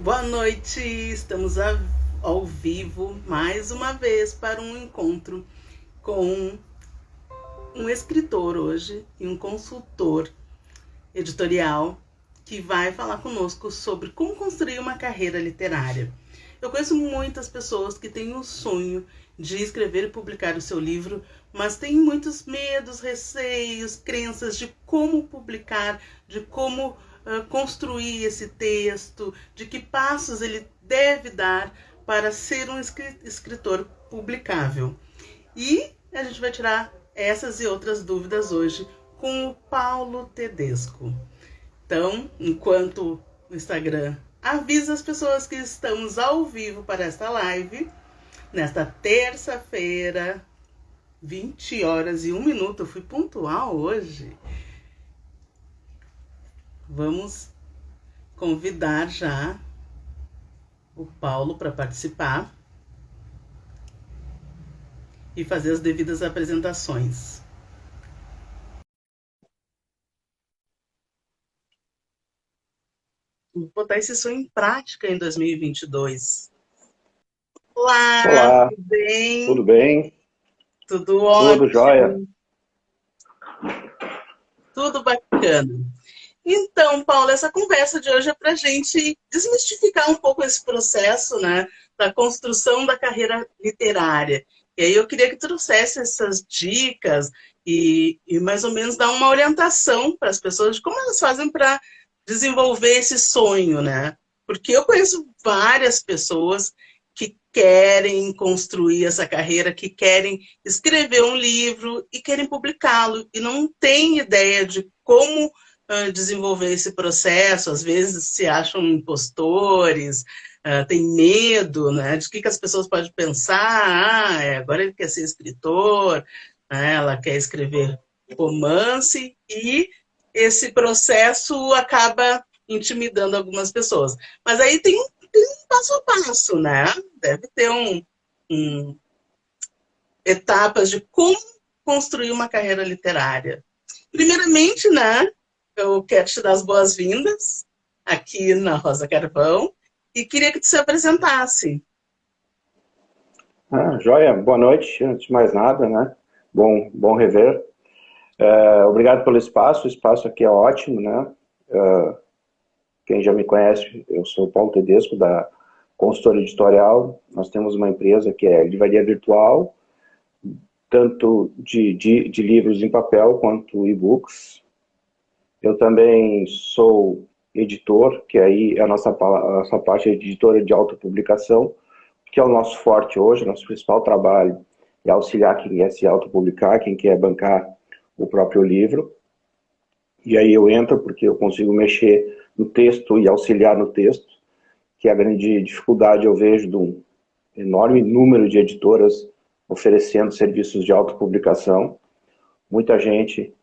Boa noite, estamos ao vivo mais uma vez para um encontro com um escritor hoje e um consultor editorial que vai falar conosco sobre como construir uma carreira literária. Eu conheço muitas pessoas que têm o sonho de escrever e publicar o seu livro, mas têm muitos medos, receios, crenças de como publicar, de como construir esse texto, de que passos ele deve dar para ser um escritor publicável. E a gente vai tirar essas e outras dúvidas hoje com o Paulo Tedesco. Então, enquanto o Instagram avisa as pessoas que estamos ao vivo para esta live, nesta terça-feira, 20 horas e 1 minuto, eu fui pontual hoje. Vamos convidar já o Paulo para participar e fazer as devidas apresentações. Vou botar esse sonho em prática em 2022. Olá, Olá, tudo bem? tudo bem? Tudo Tudo jóia? ótimo, tudo bacana. Então, Paulo, essa conversa de hoje é para a gente desmistificar um pouco esse processo, né, da construção da carreira literária. E aí eu queria que trouxesse essas dicas e mais ou menos dar uma orientação para as pessoas de como elas fazem para desenvolver esse sonho, né? Porque eu conheço várias pessoas que querem construir essa carreira, que querem escrever um livro e querem publicá-lo e não têm ideia de como desenvolver esse processo, às vezes se acham impostores, tem medo, né, de que as pessoas podem pensar, agora ele quer ser escritor, né, ela quer escrever romance, e esse processo acaba intimidando algumas pessoas. Mas aí tem um passo a passo, né? Deve ter um etapas de como construir uma carreira literária. Primeiramente, né, eu quero te dar as boas-vindas aqui na Rosa Carvão e queria que tu se apresentasse. Jóia, boa noite, antes de mais nada, né? Bom rever. Obrigado pelo espaço, o espaço aqui é ótimo, né? Quem já me conhece, eu sou o Paulo Tedesco, da consultora editorial. Nós temos uma empresa que é livraria virtual, tanto de livros em papel quanto e-books. Eu também sou editor, que aí é a nossa parte é editora de autopublicação, que é o nosso forte hoje, nosso principal trabalho é auxiliar quem quer se autopublicar, quem quer bancar o próprio livro. E aí eu entro porque eu consigo mexer no texto e auxiliar no texto, que é a grande dificuldade eu vejo de um enorme número de editoras oferecendo serviços de autopublicação, muita gente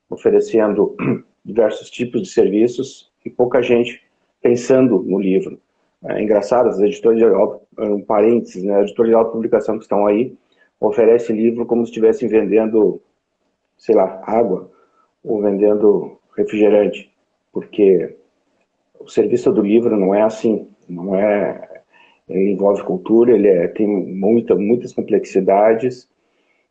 oferecendo diversos tipos de serviços e pouca gente pensando no livro. É engraçado, as editoras de um parênteses, né, as editoras de autopublicação que estão aí oferecem livro como se estivessem vendendo, sei lá, água ou vendendo refrigerante, porque o serviço do livro não é assim, não é, ele envolve cultura, tem muitas complexidades,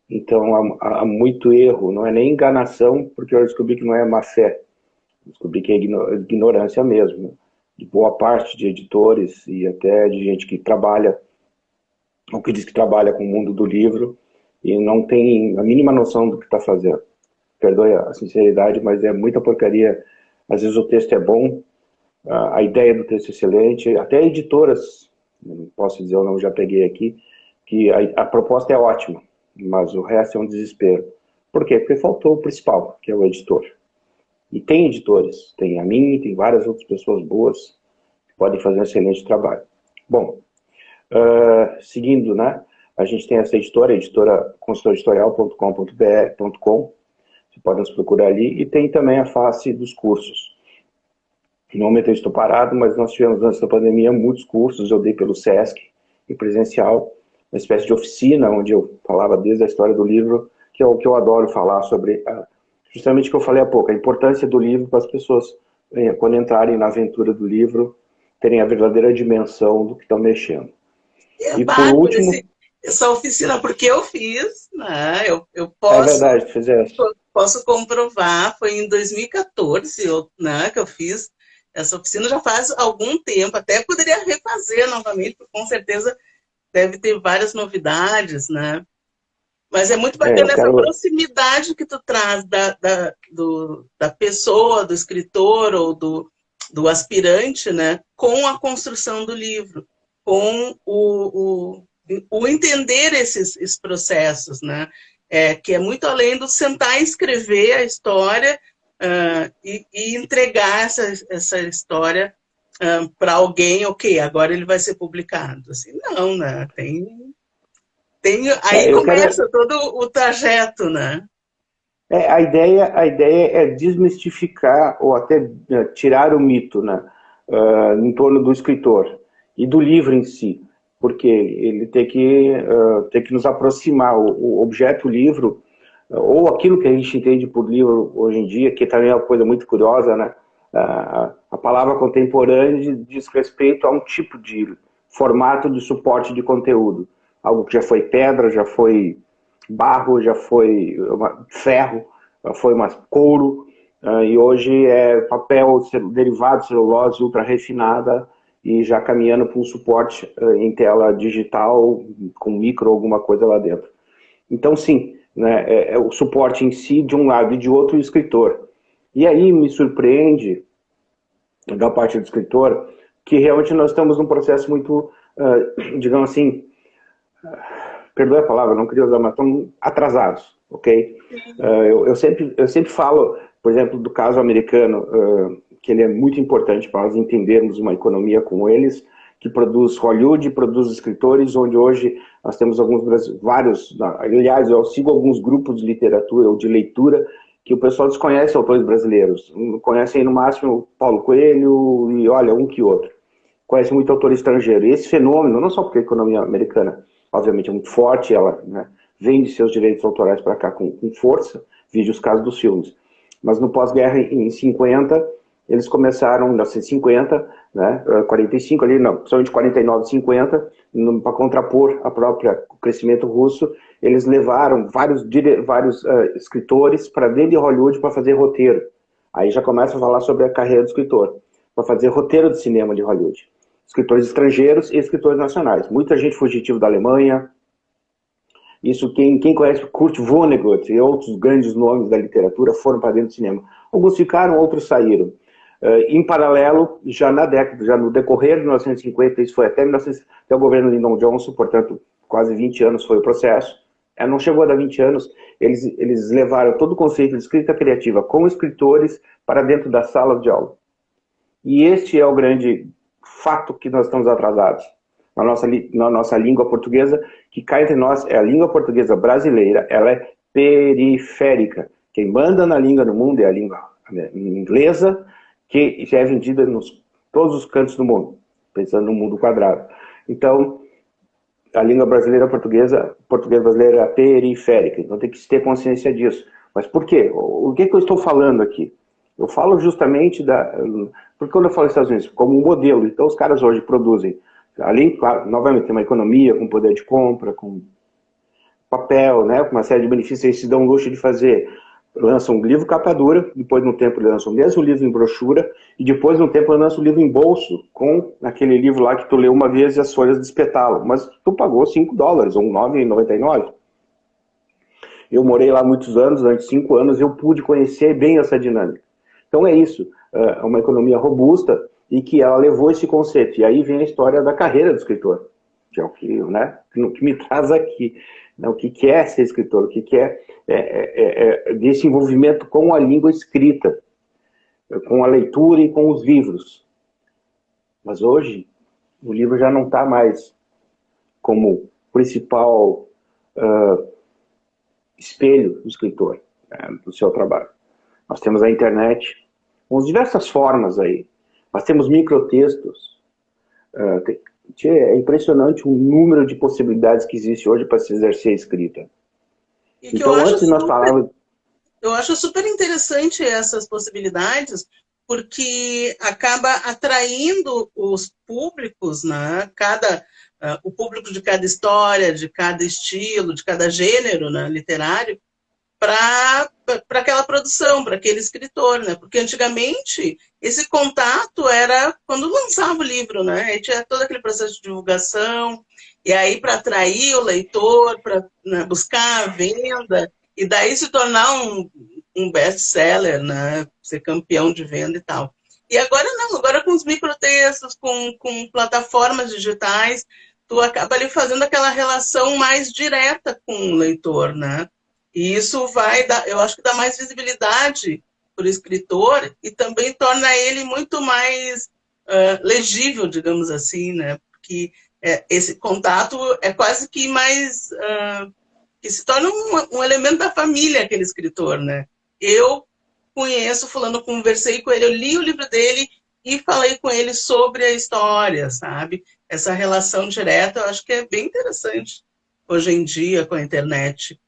então há muito erro, não é nem enganação, porque eu descobri que não é má fé, descobri que é ignorância mesmo, de boa parte de editores e até de gente que trabalha, ou que diz que trabalha com o mundo do livro e não tem a mínima noção do que está fazendo. Perdoe a sinceridade, mas é muita porcaria. Às vezes o texto é bom, a ideia do texto é excelente, até editoras, não posso dizer, eu não já peguei aqui, que a proposta é ótima, mas o resto é um desespero. Por quê? Porque faltou o principal, que é o editor. E tem editores, tem a mim, tem várias outras pessoas boas que podem fazer um excelente trabalho. Bom, seguindo, né? A gente tem essa editora consultoreditorial.com.br, você pode nos procurar ali, e tem também a face dos cursos. No momento eu estou parado, mas nós tivemos antes da pandemia muitos cursos, eu dei pelo SESC, em presencial, uma espécie de oficina, onde eu falava desde a história do livro, que é o que eu adoro falar sobre justamente o que eu falei há pouco, a importância do livro para as pessoas, quando entrarem na aventura do livro, terem a verdadeira dimensão do que estão mexendo. É E por bárbaro último... essa oficina, porque eu fiz, né? Eu É verdade, tu fizeste. posso comprovar, foi em 2014, né, que eu fiz essa oficina, já faz algum tempo, até poderia refazer novamente, porque com certeza deve ter várias novidades, né? Mas é muito Eu bacana essa quero... proximidade que tu traz da pessoa, do escritor ou do aspirante, né, com a construção do livro, com o entender esses processos, né, que é muito além do sentar e escrever a história e entregar essa história para alguém, ok, agora ele vai ser publicado. Assim, não, né, aí eu quero... começa todo o trajeto, né? A ideia é desmistificar ou até tirar o mito, né, em torno do escritor e do livro em si, porque ele tem que nos aproximar, o objeto livro, ou aquilo que a gente entende por livro hoje em dia, que também é uma coisa muito curiosa, né, a palavra contemporânea diz respeito a um tipo de formato de suporte de conteúdo, algo que já foi pedra, já foi barro, já foi ferro, já foi couro, e hoje é papel derivado de celulose ultra refinada e já caminhando para um suporte em tela digital com micro alguma coisa lá dentro. Então sim, né, é o suporte em si de um lado e de outro o escritor. E aí me surpreende, da parte do escritor, que realmente nós estamos num processo muito, digamos assim, perdoe a palavra, não queria usar, mas estamos atrasados, ok? Eu sempre falo, por exemplo, do caso americano, que ele é muito importante para nós entendermos uma economia como eles, que produz Hollywood, produz escritores, onde hoje nós temos vários, aliás, eu sigo alguns grupos de literatura ou de leitura que o pessoal desconhece autores brasileiros, conhecem no máximo Paulo Coelho e olha, um que outro. Conhece muito autor estrangeiro. E esse fenômeno, não só porque a economia americana obviamente é muito forte, ela, né, vende seus direitos autorais para cá com força, vide os casos dos filmes. Mas no pós-guerra, em 50, eles começaram, em 1950, né, 45 ali, não, principalmente 49, 50, para contrapor o crescimento russo, eles levaram vários escritores para dentro de Hollywood para fazer roteiro. Aí já começa a falar sobre a carreira do escritor, para fazer roteiro de cinema de Hollywood. Escritores estrangeiros e escritores nacionais. Muita gente fugitiva da Alemanha. Isso, quem conhece Kurt Vonnegut e outros grandes nomes da literatura foram para dentro do cinema. Alguns ficaram, outros saíram. Em paralelo, já no decorrer de 1950, isso foi até o governo Lyndon Johnson, portanto, quase 20 anos foi o processo. Não chegou a dar 20 anos, eles levaram todo o conceito de escrita criativa com escritores para dentro da sala de aula. E este é o grande fato que nós estamos atrasados. Na nossa língua portuguesa, que cá entre nós é a língua portuguesa brasileira, ela é periférica. Quem manda na língua no mundo é a língua inglesa, que já é vendida em todos os cantos do mundo, pensando no mundo quadrado. Então, a língua brasileira portuguesa brasileira é periférica, então tem que se ter consciência disso. Mas por quê? O que eu estou falando aqui? Eu falo justamente porque quando eu falo Estados Unidos, como um modelo, então os caras hoje produzem, além, claro, novamente, tem uma economia com poder de compra, com papel, né, com uma série de benefícios, eles se dão o luxo de fazer, lançam um livro capa dura, depois no tempo eles lançam o mesmo livro em brochura, e depois no tempo eles lançam o livro em bolso, com aquele livro lá que tu leu uma vez e as folhas despetalam, mas tu pagou $5 ou $9,99. Eu morei lá muitos anos, durante 5 anos, eu pude conhecer bem essa dinâmica. Então é isso, é uma economia robusta e que ela levou esse conceito. E aí vem a história da carreira do escritor, que é o que, né, que me traz aqui. Né, o que é ser escritor, o que é desse envolvimento com a língua escrita, com a leitura e com os livros. Mas hoje, o livro já não está mais como principal espelho do escritor, né, do seu trabalho. Nós temos a internet, com diversas formas aí. Nós temos microtextos. É impressionante o número de possibilidades que existe hoje para se exercer a escrita. Então, antes nós falávamos... Eu acho super interessante essas possibilidades, porque acaba atraindo os públicos, né? O público de cada história, de cada estilo, de cada gênero, né, literário, para aquela produção, para aquele escritor, né? Porque antigamente esse contato era quando lançava o livro, né? Aí tinha todo aquele processo de divulgação, e aí para atrair o leitor, para, né, buscar a venda, e daí se tornar um best-seller, né? Ser campeão de venda e tal. E agora não, agora com os microtextos, com plataformas digitais, tu acaba ali fazendo aquela relação mais direta com o leitor, né? E isso vai dar, eu acho que dá mais visibilidade para o escritor e também torna ele muito mais legível, digamos assim, né? Porque esse contato é quase que mais que se torna um elemento da família, aquele escritor, né? Eu conheço fulano, conversei com ele, eu li o livro dele e falei com ele sobre a história, sabe? Essa relação direta, eu acho que é bem interessante hoje em dia com a internet.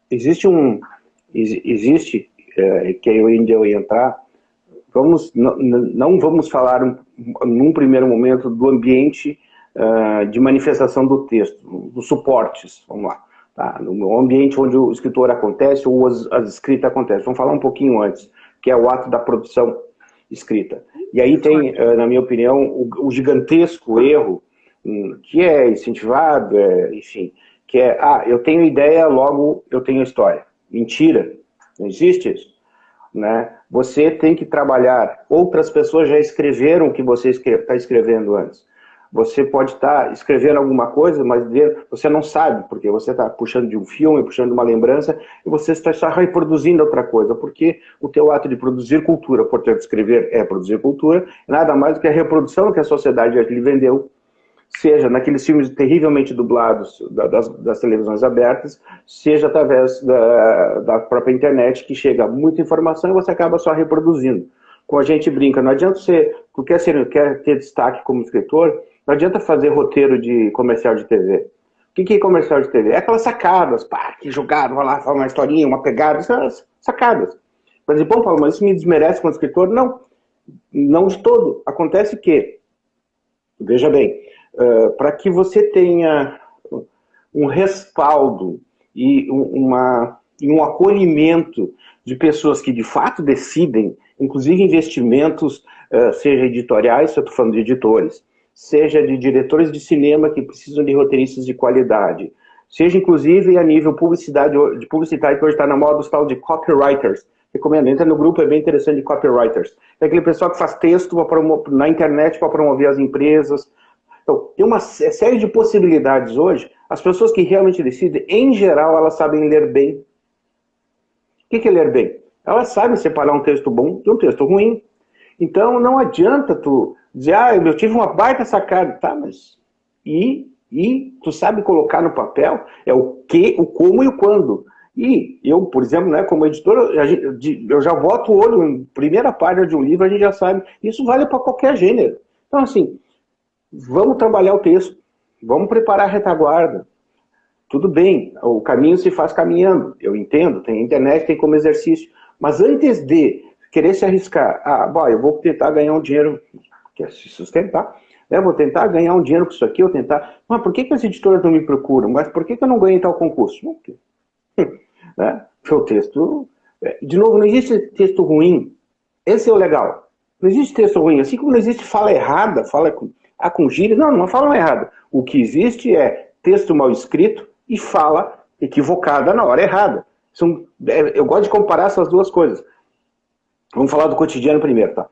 Existe que eu ainda ia entrar, não vamos falar num primeiro momento do ambiente de manifestação do texto, dos suportes, vamos lá, tá? No ambiente onde o escritor acontece ou a escrita acontece. Vamos falar um pouquinho antes, que é o ato da produção escrita. E aí tem, na minha opinião, o gigantesco erro, que é incentivado, enfim, que é, eu tenho ideia, logo eu tenho história. Mentira, não existe isso. Né? Você tem que trabalhar, outras pessoas já escreveram o que você está escrevendo antes. Você pode estar escrevendo alguma coisa, mas você não sabe, porque você está puxando de um filme, puxando de uma lembrança, e você está só reproduzindo outra coisa, porque o teu ato de produzir cultura, portanto, escrever é produzir cultura, nada mais do que a reprodução que a sociedade lhe vendeu, seja naqueles filmes terrivelmente dublados das televisões abertas, seja através da própria internet, que chega muita informação e você acaba só reproduzindo. Como a gente brinca, não adianta você, quer ter destaque como escritor, não adianta fazer roteiro de comercial de TV. O que é comercial de TV? É aquelas sacadas, que jogado, vai lá, fala uma historinha, uma pegada, são as sacadas. Por exemplo, Paulo, mas isso me desmerece como escritor? Não, não de todo. Acontece que, veja bem, para que você tenha um respaldo e um acolhimento de pessoas que de fato decidem, inclusive investimentos, seja editoriais, se eu estou falando de editores, seja de diretores de cinema que precisam de roteiristas de qualidade, seja inclusive a nível publicitário, que hoje está na moda, os tal de copywriters. Recomendo, entra no grupo, é bem interessante, de copywriters. É aquele pessoal que faz texto na internet para promover as empresas. Então, tem uma série de possibilidades hoje. As pessoas que realmente decidem, em geral, elas sabem ler bem. O que é ler bem? Elas sabem separar um texto bom de um texto ruim. Então, não adianta tu dizer, eu tive uma baita sacada. Tá, mas... E tu sabe colocar no papel o que, o como e o quando. E eu, por exemplo, né, como editor, eu já boto o olho em primeira página de um livro, a gente já sabe. Isso vale para qualquer gênero. Então, assim, vamos trabalhar o texto, vamos preparar a retaguarda. Tudo bem, o caminho se faz caminhando, eu entendo, tem internet, tem como exercício. Mas antes de querer se arriscar, eu vou tentar ganhar um dinheiro, quer se sustentar, né? Vou tentar ganhar um dinheiro com isso aqui, mas por que as editoras não me procuram? Mas por que eu não ganhei tal concurso? Né? O texto, de novo, não existe texto ruim, esse é o legal. Não existe texto ruim, assim como não existe fala errada, fala com gíria, não fala errada. O que existe é texto mal escrito e fala equivocada na hora errada. Eu gosto de comparar essas duas coisas. Vamos falar do cotidiano primeiro, tá?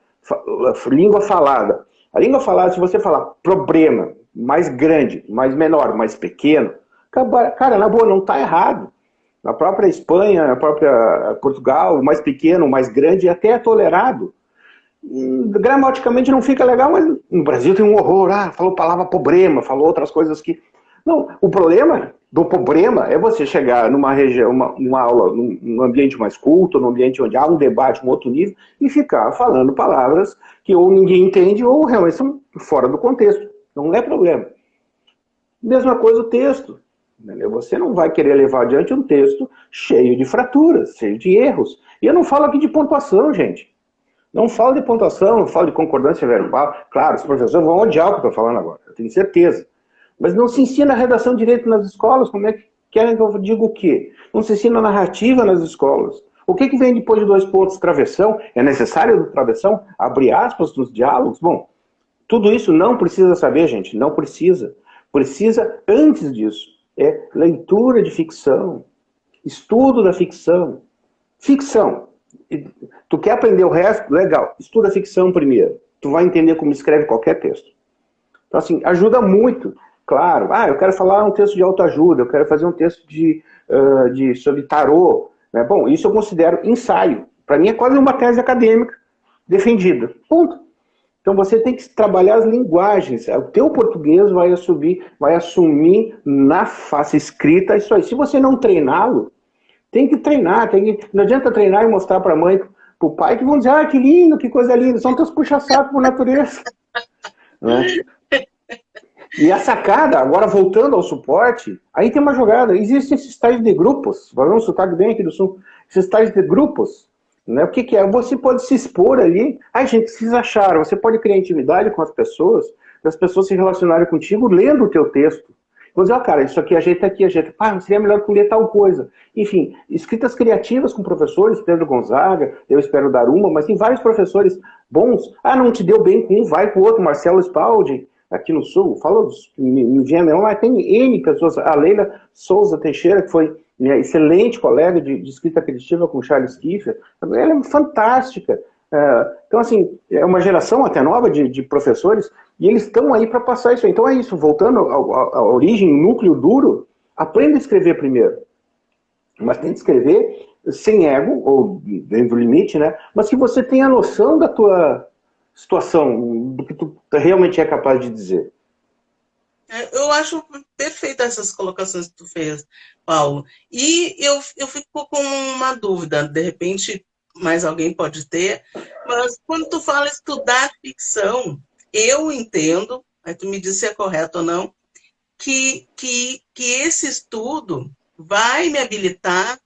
Língua falada. A língua falada, se você falar problema, mais grande, mais menor, mais pequeno, cara, na boa, não está errado. Na própria Espanha, na própria Portugal, o mais pequeno, o mais grande, até é tolerado. Gramaticamente não fica legal, mas no Brasil tem um horror. Falou palavra problema, falou outras coisas que... Não, o problema do problema é você chegar numa região, uma aula, num ambiente mais culto, num ambiente onde há um debate, um outro nível, e ficar falando palavras que ou ninguém entende ou realmente são fora do contexto. Não é problema. Mesma coisa o texto. Entendeu? Você não vai querer levar adiante um texto cheio de fraturas, cheio de erros. E eu não falo aqui de pontuação, gente. Não falo de pontuação, não falo de concordância verbal. Claro, os professores vão odiar o que eu estou falando agora, eu tenho certeza. Mas não se ensina redação direito nas escolas, como é que querem que eu diga o quê? Não se ensina narrativa nas escolas. O que vem depois de 2 pontos? Travessão? É necessário do travessão? Abrir aspas nos diálogos? Bom, tudo isso não precisa saber, gente, não precisa. Precisa, antes disso, é leitura de ficção, estudo da ficção. Ficção. Tu quer aprender o resto? Legal. Estuda ficção primeiro. Tu vai entender como escreve qualquer texto. Então, assim, ajuda muito. Claro, eu quero falar um texto de autoajuda, eu quero fazer um texto sobre tarô. Né? Bom, isso eu considero ensaio. Para mim é quase uma tese acadêmica defendida. Ponto. Então você tem que trabalhar as linguagens. O teu português vai assumir na face escrita isso aí. Se você não treiná-lo, tem que treinar. Não adianta treinar e mostrar para a mãe, para o pai, que vão dizer, que lindo, que coisa linda. São teus puxa-saco por natureza. Né? E a sacada, agora voltando ao suporte, aí tem uma jogada. Existem esses tais de grupos, vamos sotaque bem aqui do sul, esses tais de grupos, né? O que é? Você pode se expor ali. Gente, vocês acharam, você pode criar intimidade com as pessoas se relacionarem contigo lendo o teu texto. Vou dizer, cara, isso aqui ajeita aqui, ajeita. Seria melhor tu ler tal coisa. Enfim, escritas criativas com professores, Pedro Gonzaga, eu espero dar uma, mas tem vários professores bons. Não te deu bem com um, vai com o outro, Marcelo Spaldi, aqui no Sul, falou, me vinha não, mas tem N pessoas, a Leila Souza Teixeira, que foi minha excelente colega de escrita criativa com Charles Kiefer, ela é fantástica. Então, assim, é uma geração até nova de professores, e eles estão aí para passar isso. Então é isso, voltando à origem, núcleo duro, aprenda a escrever primeiro. Mas tem que escrever sem ego, ou dentro do limite, né? Mas que você tenha noção da tua situação, do que tu realmente é capaz de dizer. Eu acho perfeita essas colocações que tu fez, Paulo. E eu fico com uma dúvida, de repente mais alguém pode ter, mas quando tu fala estudar ficção, eu entendo, aí tu me diz se é correto ou não, que esse estudo vai me habilitar,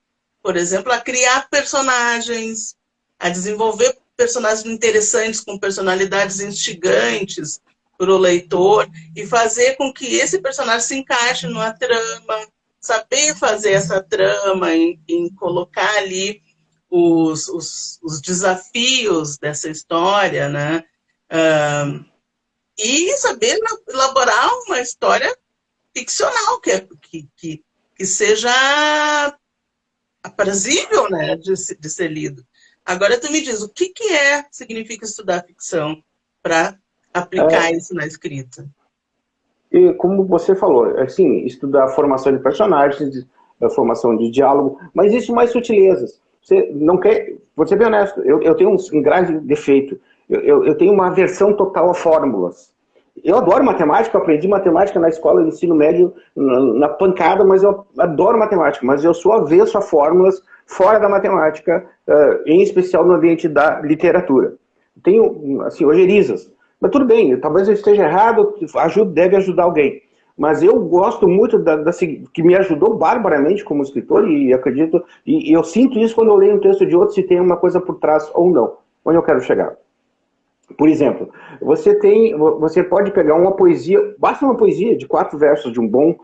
por exemplo, a criar personagens, a desenvolver personagens interessantes, com personalidades instigantes para o leitor, e fazer com que esse personagem se encaixe numa trama, saber fazer essa trama, em colocar ali os desafios dessa história, né? E saber elaborar uma história ficcional, que seja aprazível, né, de ser lido. Agora tu me diz, o que significa estudar ficção para aplicar isso na escrita? E como você falou, assim, estudar a formação de personagens, a formação de diálogo, mas existe mais sutilezas. Você não quer, vou ser bem honesto, eu tenho um grande defeito. Eu tenho uma aversão total a fórmulas. Eu adoro matemática, eu aprendi matemática na escola de ensino médio, na pancada, mas eu adoro matemática, mas eu sou avesso a fórmulas fora da matemática, em especial no ambiente da literatura. Tenho, assim, ojerizas. Mas tudo bem, talvez eu esteja errado, deve ajudar alguém. Mas eu gosto muito que me ajudou barbaramente como escritor, e acredito, e eu sinto isso quando eu leio um texto de outro, se tem uma coisa por trás ou não. Onde eu quero chegar? Por exemplo, você pode pegar uma poesia, basta uma poesia de 4 versos de um bom,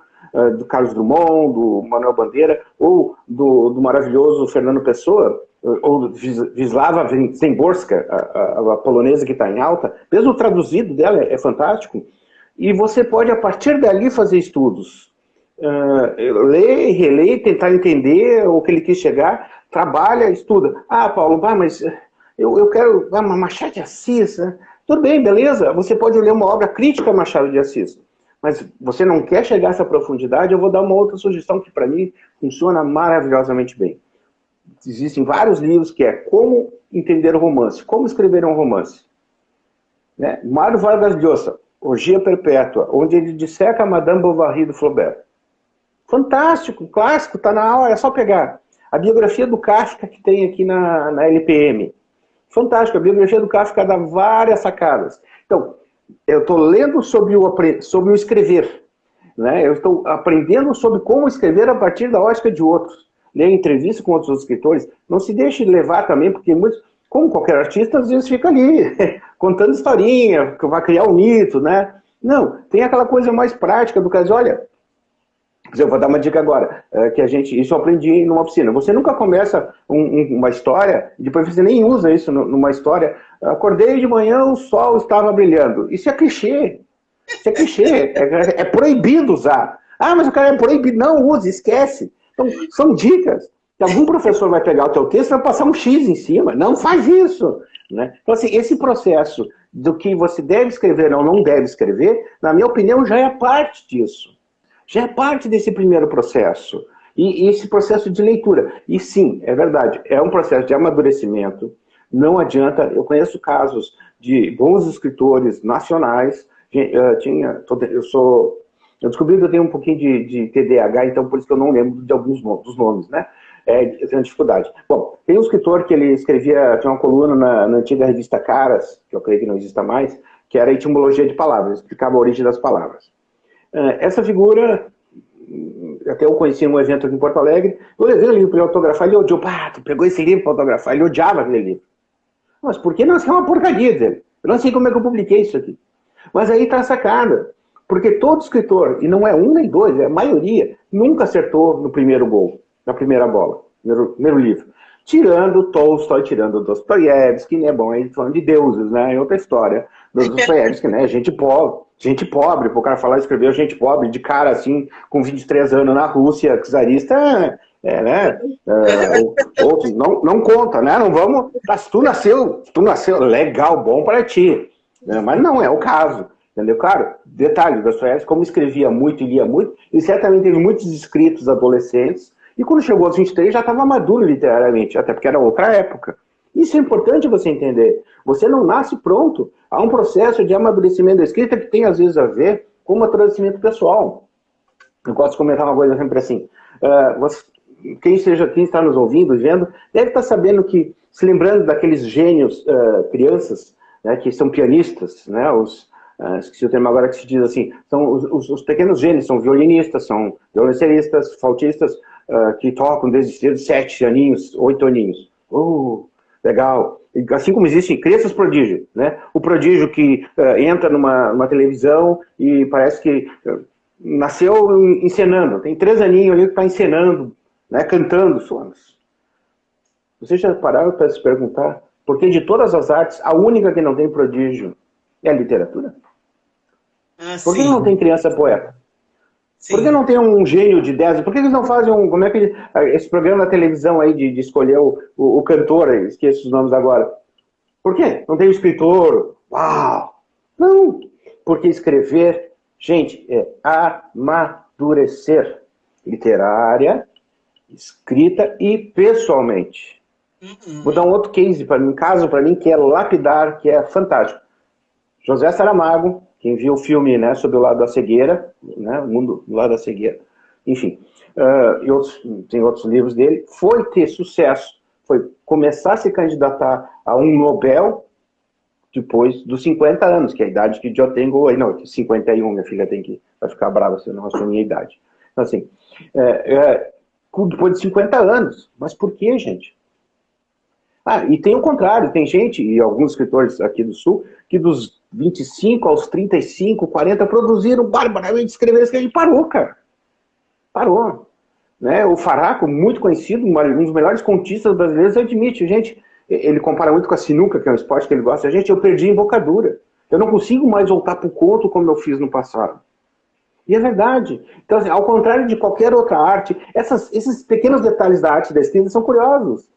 do Carlos Drummond, do Manuel Bandeira, ou do maravilhoso Fernando Pessoa, ou Wisława Szymborska, a polonesa que está em alta, mesmo o traduzido dela é fantástico, e você pode, a partir dali, fazer estudos. Ler, reler, tentar entender o que ele quis chegar, trabalha, estuda. Paulo, mas eu quero Machado de Assis, né? Tudo bem, beleza, você pode ler uma obra crítica a Machado de Assis, mas você não quer chegar a essa profundidade, eu vou dar uma outra sugestão que para mim funciona maravilhosamente bem. Existem vários livros que é Como Entender o Romance, Como Escrever um Romance. Né? Mário Vargas Llosa, Orgia Perpétua, onde ele disseca a Madame Bovary do Flaubert. Fantástico, clássico, está na aula, é só pegar. A biografia do Kafka que tem aqui na LPM. Fantástico, a biografia do Kafka dá várias sacadas. Então, eu estou lendo sobre o escrever. Né? Eu estou aprendendo sobre como escrever a partir da ótica de outros. Ler entrevista com outros escritores. Não se deixe levar também, porque muitos... como qualquer artista, às vezes fica ali, contando historinha, que vai criar um mito, né? Não, tem aquela coisa mais prática do caso, olha, eu vou dar uma dica agora, isso eu aprendi numa oficina. Você nunca começa uma história, e depois você nem usa isso numa história. Acordei de manhã, o sol estava brilhando. Isso é clichê. Isso é clichê. É proibido usar. Ah, mas o cara é proibido. Não, use, esquece. Então, são dicas. Que algum professor vai pegar o teu texto e vai passar um X em cima. Não faz isso. Né? Então, assim, esse processo do que você deve escrever ou não deve escrever, na minha opinião, já é parte disso. Já é parte desse primeiro processo. E esse processo de leitura. E sim, é verdade, é um processo de amadurecimento. Não adianta, eu conheço casos de bons escritores nacionais. Eu descobri que eu tenho um pouquinho de TDAH, então por isso que eu não lembro de alguns dos nomes, né? Eu tenho dificuldade. Bom, tem um escritor que ele escrevia, tinha uma coluna na antiga revista Caras, que eu creio que não exista mais, que era a etimologia de palavras, explicava a origem das palavras. Essa figura, até eu conheci em um evento aqui em Porto Alegre, eu levei o livro para ele autografar, ele odiou, tu pegou esse livro para autografar, ele odiava aquele livro. Mas por que não? Isso é uma porcaria dele. Eu não sei como é que eu publiquei isso aqui. Mas aí está a sacada, porque todo escritor, e não é um nem dois, é a maioria, nunca acertou no primeiro gol, na primeira bola, no primeiro livro. Tirando Tolstói, tirando Dostoiévski, né? Bom, aí falando de deuses, né? É outra história. Dostoiévski, né? Gente pobre, o cara falar escrever gente pobre, de cara assim, com 23 anos na Rússia, czarista, né? Outros, não conta, né? Não vamos. Se tu nasceu, legal, bom para ti. Né? Mas não é o caso. Entendeu? Claro, detalhe, Dostoiévski, como escrevia muito e lia muito, ele certamente teve muitos escritos adolescentes, e quando chegou aos 23 já estava maduro literariamente, até porque era outra época. Isso é importante você entender. Você não nasce pronto. Há um processo de amadurecimento da escrita que tem às vezes a ver com o amadurecimento pessoal. Eu gosto de comentar uma coisa sempre assim. Quem está nos ouvindo e vendo, deve estar sabendo que, se lembrando daqueles gênios crianças, né, que são pianistas, né, esqueci o termo agora que se diz assim, são os pequenos gênios, são violinistas, são violoncelistas, flautistas, que tocam desde cedo 7 aninhos, 8 aninhos. Legal. Assim como existem crianças prodígio, né? O prodígio que entra numa televisão e parece que nasceu encenando. Tem 3 aninhos ali que está encenando, né? Cantando sonos. Vocês já pararam para se perguntar por que de todas as artes, a única que não tem prodígio é a literatura? Por que não tem criança poeta? Sim. Por que não tem um gênio de 10? Por que eles não fazem como é que esse programa na televisão aí de escolher o cantor, esqueço os nomes agora. Por quê? Não tem o escritor? Uau! Não! Porque escrever, gente, é amadurecer. Literária, escrita e pessoalmente. Vou dar um outro caso para mim, que é lapidar, que é fantástico. José Saramago, quem viu o filme, né, sobre o lado da cegueira, né, o mundo do lado da cegueira, enfim, tem outros livros dele, foi ter sucesso, foi começar a se candidatar a um Nobel depois dos 50 anos, que é a idade que eu tenho, não, 51, minha filha vai ficar brava se eu não assumir a idade. Então, assim, depois de 50 anos, mas por que, gente? E tem o contrário, tem gente, e alguns escritores aqui do Sul, que dos 25 aos 35, 40, produziram barbaramente, escreveram, e parou, cara. Parou. Né? O Faraco, muito conhecido, um dos melhores contistas brasileiros, admite, gente, ele compara muito com a sinuca, que é um esporte que ele gosta, gente, eu perdi a embocadura. Eu não consigo mais voltar para o conto como eu fiz no passado. E é verdade. Então, assim, ao contrário de qualquer outra arte, esses pequenos detalhes da arte da escrita são curiosos.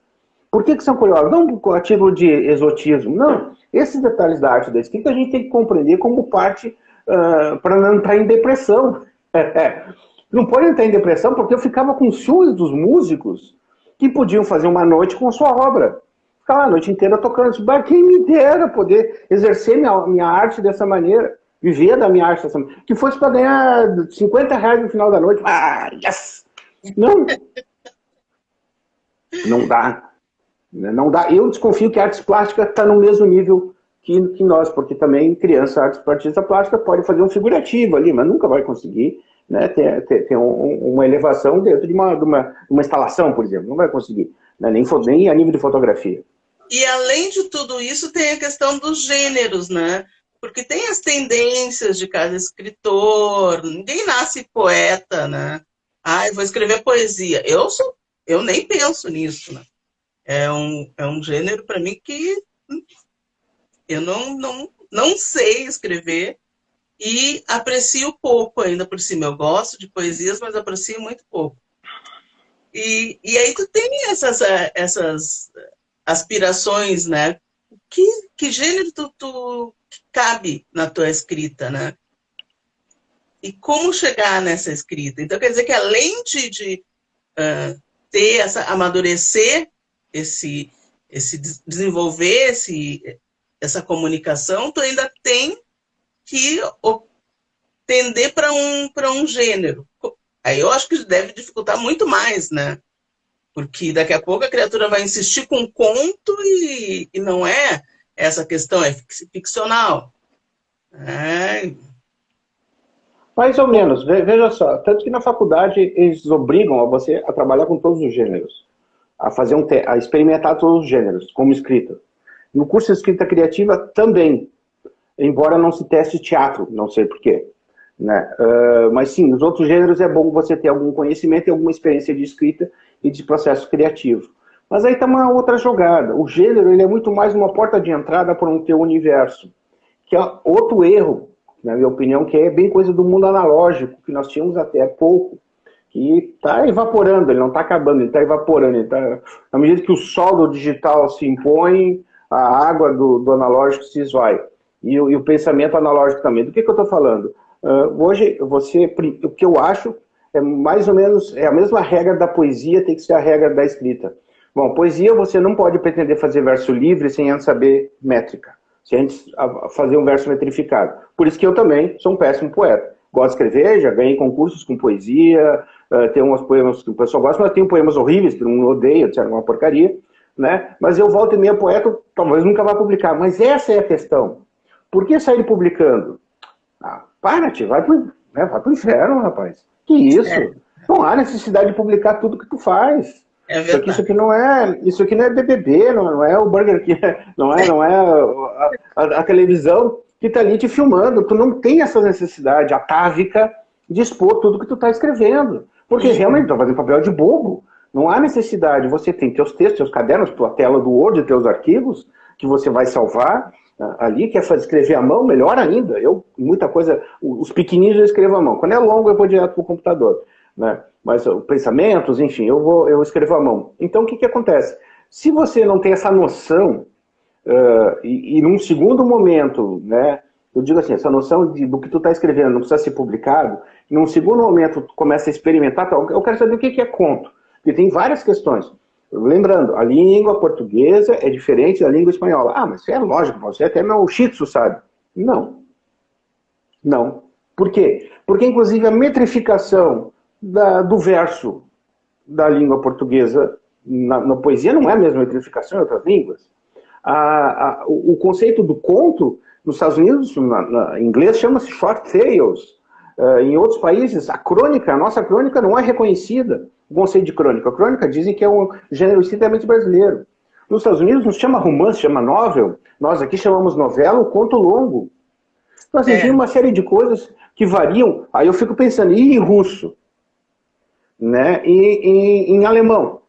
Por que são curiosos? Não a título de exotismo, não. Esses detalhes da arte da escrita a gente tem que compreender como parte para não entrar em depressão. Não pode entrar em depressão porque eu ficava com ciúmes dos músicos que podiam fazer uma noite com a sua obra. Ficava a noite inteira tocando. Quem me dera poder exercer minha arte dessa maneira, viver da minha arte dessa maneira. Que fosse para ganhar R$50 no final da noite. Yes! Não. Não dá. Não dá. Eu desconfio que a arte plástica está no mesmo nível que nós, porque também criança, artista plástica pode fazer um figurativo ali, mas nunca vai conseguir, né, ter uma elevação dentro de uma instalação, por exemplo. Não vai conseguir, né, nem a nível de fotografia. E além de tudo isso, tem a questão dos gêneros, né? Porque tem as tendências de cada escritor, ninguém nasce poeta, né? Ah, eu vou escrever poesia. Eu nem penso nisso, né? É um gênero para mim que eu não sei escrever e aprecio pouco ainda por cima. Eu gosto de poesias, mas aprecio muito pouco. E aí tu tem essas aspirações, né? Que gênero tu cabe na tua escrita, né? E como chegar nessa escrita? Então, quer dizer que além de ter amadurecer esse desenvolver essa comunicação, tu ainda tem que tender para um gênero. Aí eu acho que deve dificultar muito mais, né? Porque daqui a pouco a criatura vai insistir com um conto e não é essa questão, é ficcional. É. Mais ou menos, veja só. Tanto que na faculdade eles obrigam a você a trabalhar com todos os gêneros, a fazer a experimentar todos os gêneros, como escrita. No curso de escrita criativa também, embora não se teste teatro, não sei porquê. Né? Mas sim, os outros gêneros é bom você ter algum conhecimento e alguma experiência de escrita e de processo criativo. Mas aí está uma outra jogada. O gênero ele é muito mais uma porta de entrada para um teu universo, que é outro erro, na minha opinião, que é bem coisa do mundo analógico, que nós tínhamos até pouco, que está evaporando, ele não está acabando, ele está evaporando. À medida que o sol do digital se impõe, a água do analógico se esvai. E o pensamento analógico também. Do que eu estou falando? Hoje, o que eu acho é mais ou menos, é a mesma regra da poesia, tem que ser a regra da escrita. Bom, poesia você não pode pretender fazer verso livre sem antes saber métrica, sem antes fazer um verso metrificado. Por isso que eu também sou um péssimo poeta. Gosto de escrever, já ganhei concursos com poesia, tem umas poemas que o pessoal gosta, mas tem poemas horríveis, que não odeia, etc., uma porcaria, né? Mas eu volto e meia poeta, talvez nunca vá publicar. Mas essa é a questão. Por que sair publicando? Para-te, vai pro inferno, rapaz. Que isso? É. Não há necessidade de publicar tudo que tu faz. É Isso verdade. aqui não é BBB, não é o Burger King, não é a televisão que está ali te filmando. Tu não tem essa necessidade atávica de expor tudo que tu está escrevendo. Porque realmente tu está fazendo papel de bobo. Não há necessidade. Você tem teus textos, teus cadernos, tua tela do Word, teus arquivos, que você vai salvar ali, quer escrever à mão, melhor ainda. Muita coisa, os pequenininhos eu escrevo à mão. Quando é longo, eu vou direto para o computador. Né? Mas pensamentos, enfim, eu escrevo à mão. Então, o que acontece? Se você não tem essa noção, e num segundo momento, né, eu digo assim, essa noção do que tu está escrevendo não precisa ser publicado, num segundo momento tu começa a experimentar, eu quero saber o que é conto. Porque tem várias questões. Lembrando, a língua portuguesa é diferente da língua espanhola. Mas é lógico, você até meu shih tzu sabe. Não. Não. Por quê? Porque, inclusive, a metrificação do verso da língua portuguesa na poesia não é a mesma metrificação em outras línguas. O conceito do conto, nos Estados Unidos, em inglês, chama-se short tales. Em outros países, a nossa crônica não é reconhecida. O conceito de crônica. A crônica dizem que é um gênero estritamente brasileiro. Nos Estados Unidos não se chama romance, chama novel. Nós aqui chamamos novela ou conto longo. Então, assim, tem uma série de coisas que variam. Aí eu fico pensando, e em russo? Né? E em alemão?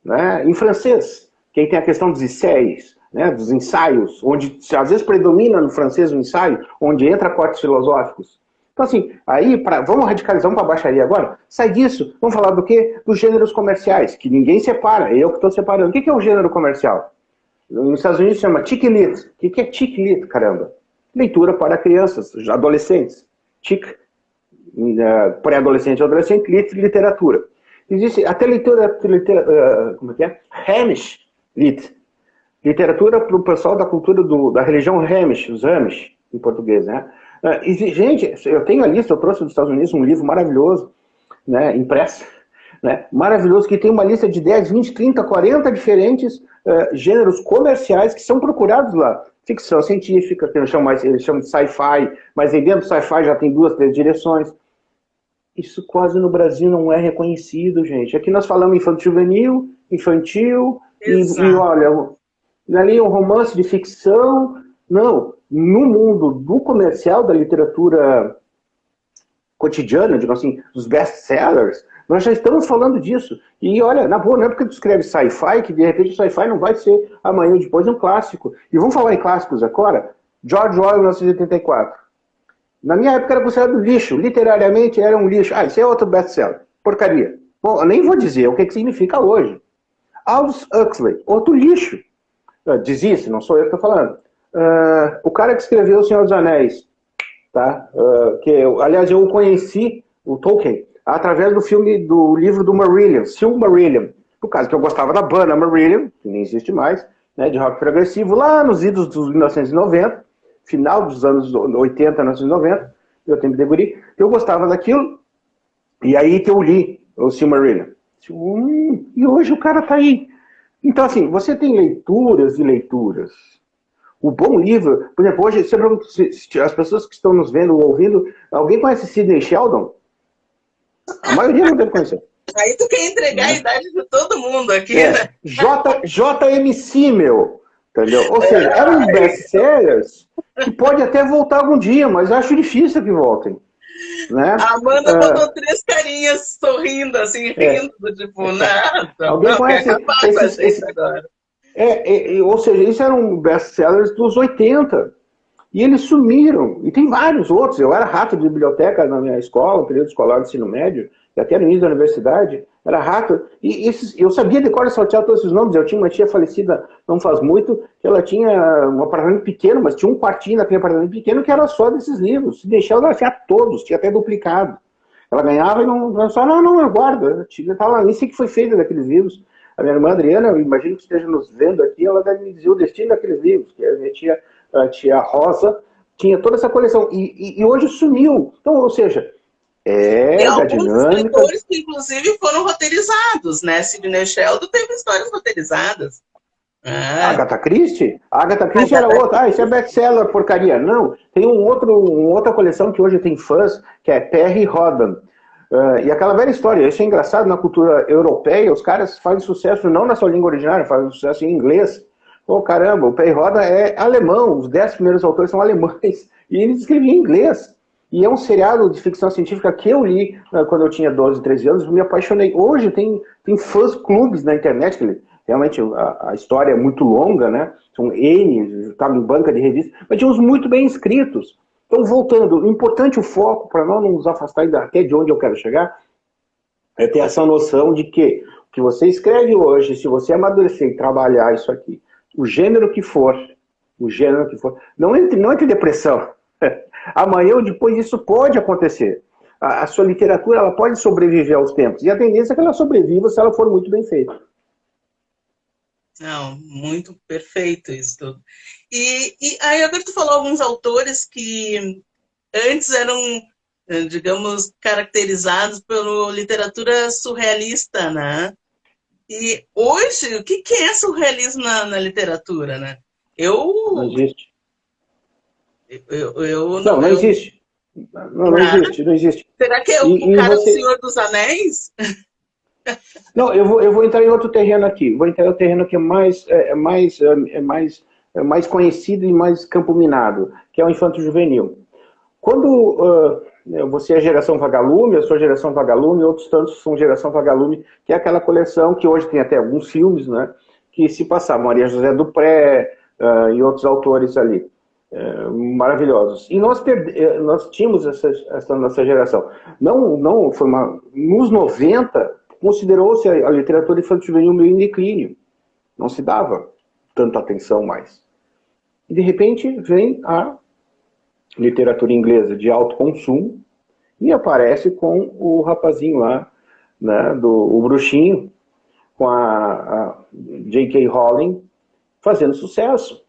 Né? Em francês? Que aí tem a questão dos essays, né? Dos ensaios, onde às vezes predomina no francês o ensaio, onde entra cortes filosóficos. Então, assim, aí, vamos radicalizar, vamos para a baixaria agora? Sai disso, vamos falar do quê? Dos gêneros comerciais, que ninguém separa, eu que estou separando. O que é um gênero comercial? Nos Estados Unidos se chama chick lit. O que é chick lit, caramba? Leitura para crianças, adolescentes. Chick, pré-adolescente e adolescente, literatura. Existe até como é que é? Hamish lit. Literatura para o pessoal da cultura da religião Hamish, os Amish, em português, né? Gente, eu tenho a lista, eu trouxe dos Estados Unidos um livro maravilhoso, né, impresso, né, maravilhoso, que tem uma lista de 10, 20, 30, 40 diferentes gêneros comerciais que são procurados lá. Ficção científica, que eles chamam de sci-fi, mas aí dentro do sci-fi já tem 2, 3 direções. Isso quase no Brasil não é reconhecido, gente. Aqui nós falamos infantil-juvenil, infantil, e olha, ali um romance de ficção. Não, no mundo do comercial, da literatura cotidiana, digamos assim, dos best-sellers, nós já estamos falando disso. E olha, na boa, não é porque tu escreve sci-fi que de repente o sci-fi não vai ser amanhã ou depois um clássico. E vamos falar em clássicos agora? George Orwell, 1984. Na minha época era considerado lixo, literariamente era um lixo. Ah, isso é outro best-seller, porcaria. Bom, eu nem vou dizer o que significa hoje. Aldous Huxley, outro lixo. Dizia, não sou eu que estou falando. O cara que escreveu O Senhor dos Anéis, tá? Aliás, eu conheci o Tolkien através do livro do Marillion, Silmarillion. Por causa que eu gostava da banda Marillion, que nem existe mais, né, de rock progressivo, lá nos idos dos 1990, final dos anos 80, 1990, eu tenho de guri, eu gostava daquilo, e aí que eu li o Silmarillion. E hoje o cara tá aí. Então, assim, você tem leituras e leituras. O bom livro, por exemplo, hoje, se as pessoas que estão nos vendo ou ouvindo, alguém conhece Sidney Sheldon? A maioria não deve conhecer. Aí tu quer entregar a idade de todo mundo aqui, né? J.M. Simmel, entendeu? Ou seja, eram best-sellers que pode até voltar algum dia, mas acho difícil que voltem. Né? A Amanda botou 3 carinhas sorrindo, assim, rindo, tipo, nada. Alguém conhece esse agora. Ou seja, isso eram best-sellers dos 80. E eles sumiram. E tem vários outros. Eu era rato de biblioteca na minha escola, no período escolar de ensino médio, e até no início da universidade. Era rato. E eu sabia de cor e saltear todos esses nomes. Eu tinha uma tia falecida não faz muito, que ela tinha um apartamento pequeno, mas tinha um quartinho naquele apartamento pequeno que era só desses livros. Se deixar, ela tinha todos, tinha até duplicado. Ela ganhava e não, eu guardo. Tá lá, nem sei o que foi feito daqueles livros. A minha irmã Adriana, eu imagino que esteja nos vendo aqui, ela deve me dizer o destino daqueles livros, que a tia Rosa tinha toda essa coleção. E hoje sumiu. Então, ou seja, tem da alguns dinâmica. escritores que, inclusive, foram roteirizados, né? Sidney Sheldon teve histórias roteirizadas. Agatha Christie? A Agatha Christie era outra. Isso é best-seller, porcaria. Não, tem outra coleção que hoje tem fãs, que é Perry Rhodan. E aquela velha história, isso é engraçado, na cultura europeia, os caras fazem sucesso não na sua língua originária, fazem sucesso em inglês. Caramba, o Perry Rhodan é alemão, os 10 primeiros autores são alemães, e eles escreviam em inglês. E é um seriado de ficção científica que eu li quando eu tinha 12, 13 anos, me apaixonei. Hoje tem fãs clubes na internet, que realmente a história é muito longa, né? São N, estava em banca de revista, mas tinha uns muito bem escritos. Então, voltando, importante o foco, para nós não nos afastar até de onde eu quero chegar, é ter essa noção de que o que você escreve hoje, se você amadurecer e trabalhar isso aqui, o gênero que for, não entre em depressão. Amanhã ou depois isso pode acontecer. A sua literatura ela pode sobreviver aos tempos. E a tendência é que ela sobreviva se ela for muito bem feita. Não, muito perfeito isso tudo. E aí agora tu falou alguns autores que antes eram, digamos, caracterizados pela literatura surrealista, né? E hoje, o que é surrealismo na literatura, né? Não existe. Não existe. Não existe. Será que é o cara do Senhor dos Anéis? Não, eu vou entrar em outro terreno aqui. Vou entrar em outro terreno que é mais conhecido e mais campo minado, que é o infanto-juvenil. Quando você é geração Vagalume, eu sou geração Vagalume, outros tantos são geração Vagalume, que é aquela coleção que hoje tem até alguns filmes, né, que se passavam, Maria José Dupré e outros autores ali, maravilhosos. E nós tínhamos essa nossa geração. Não foi nos 90, considerou-se a literatura infanto-juvenil meio em declínio. Não se dava tanta atenção mais. E de repente vem a literatura inglesa de alto consumo e aparece com o rapazinho lá, né, o bruxinho, com a J.K. Rowling fazendo sucesso.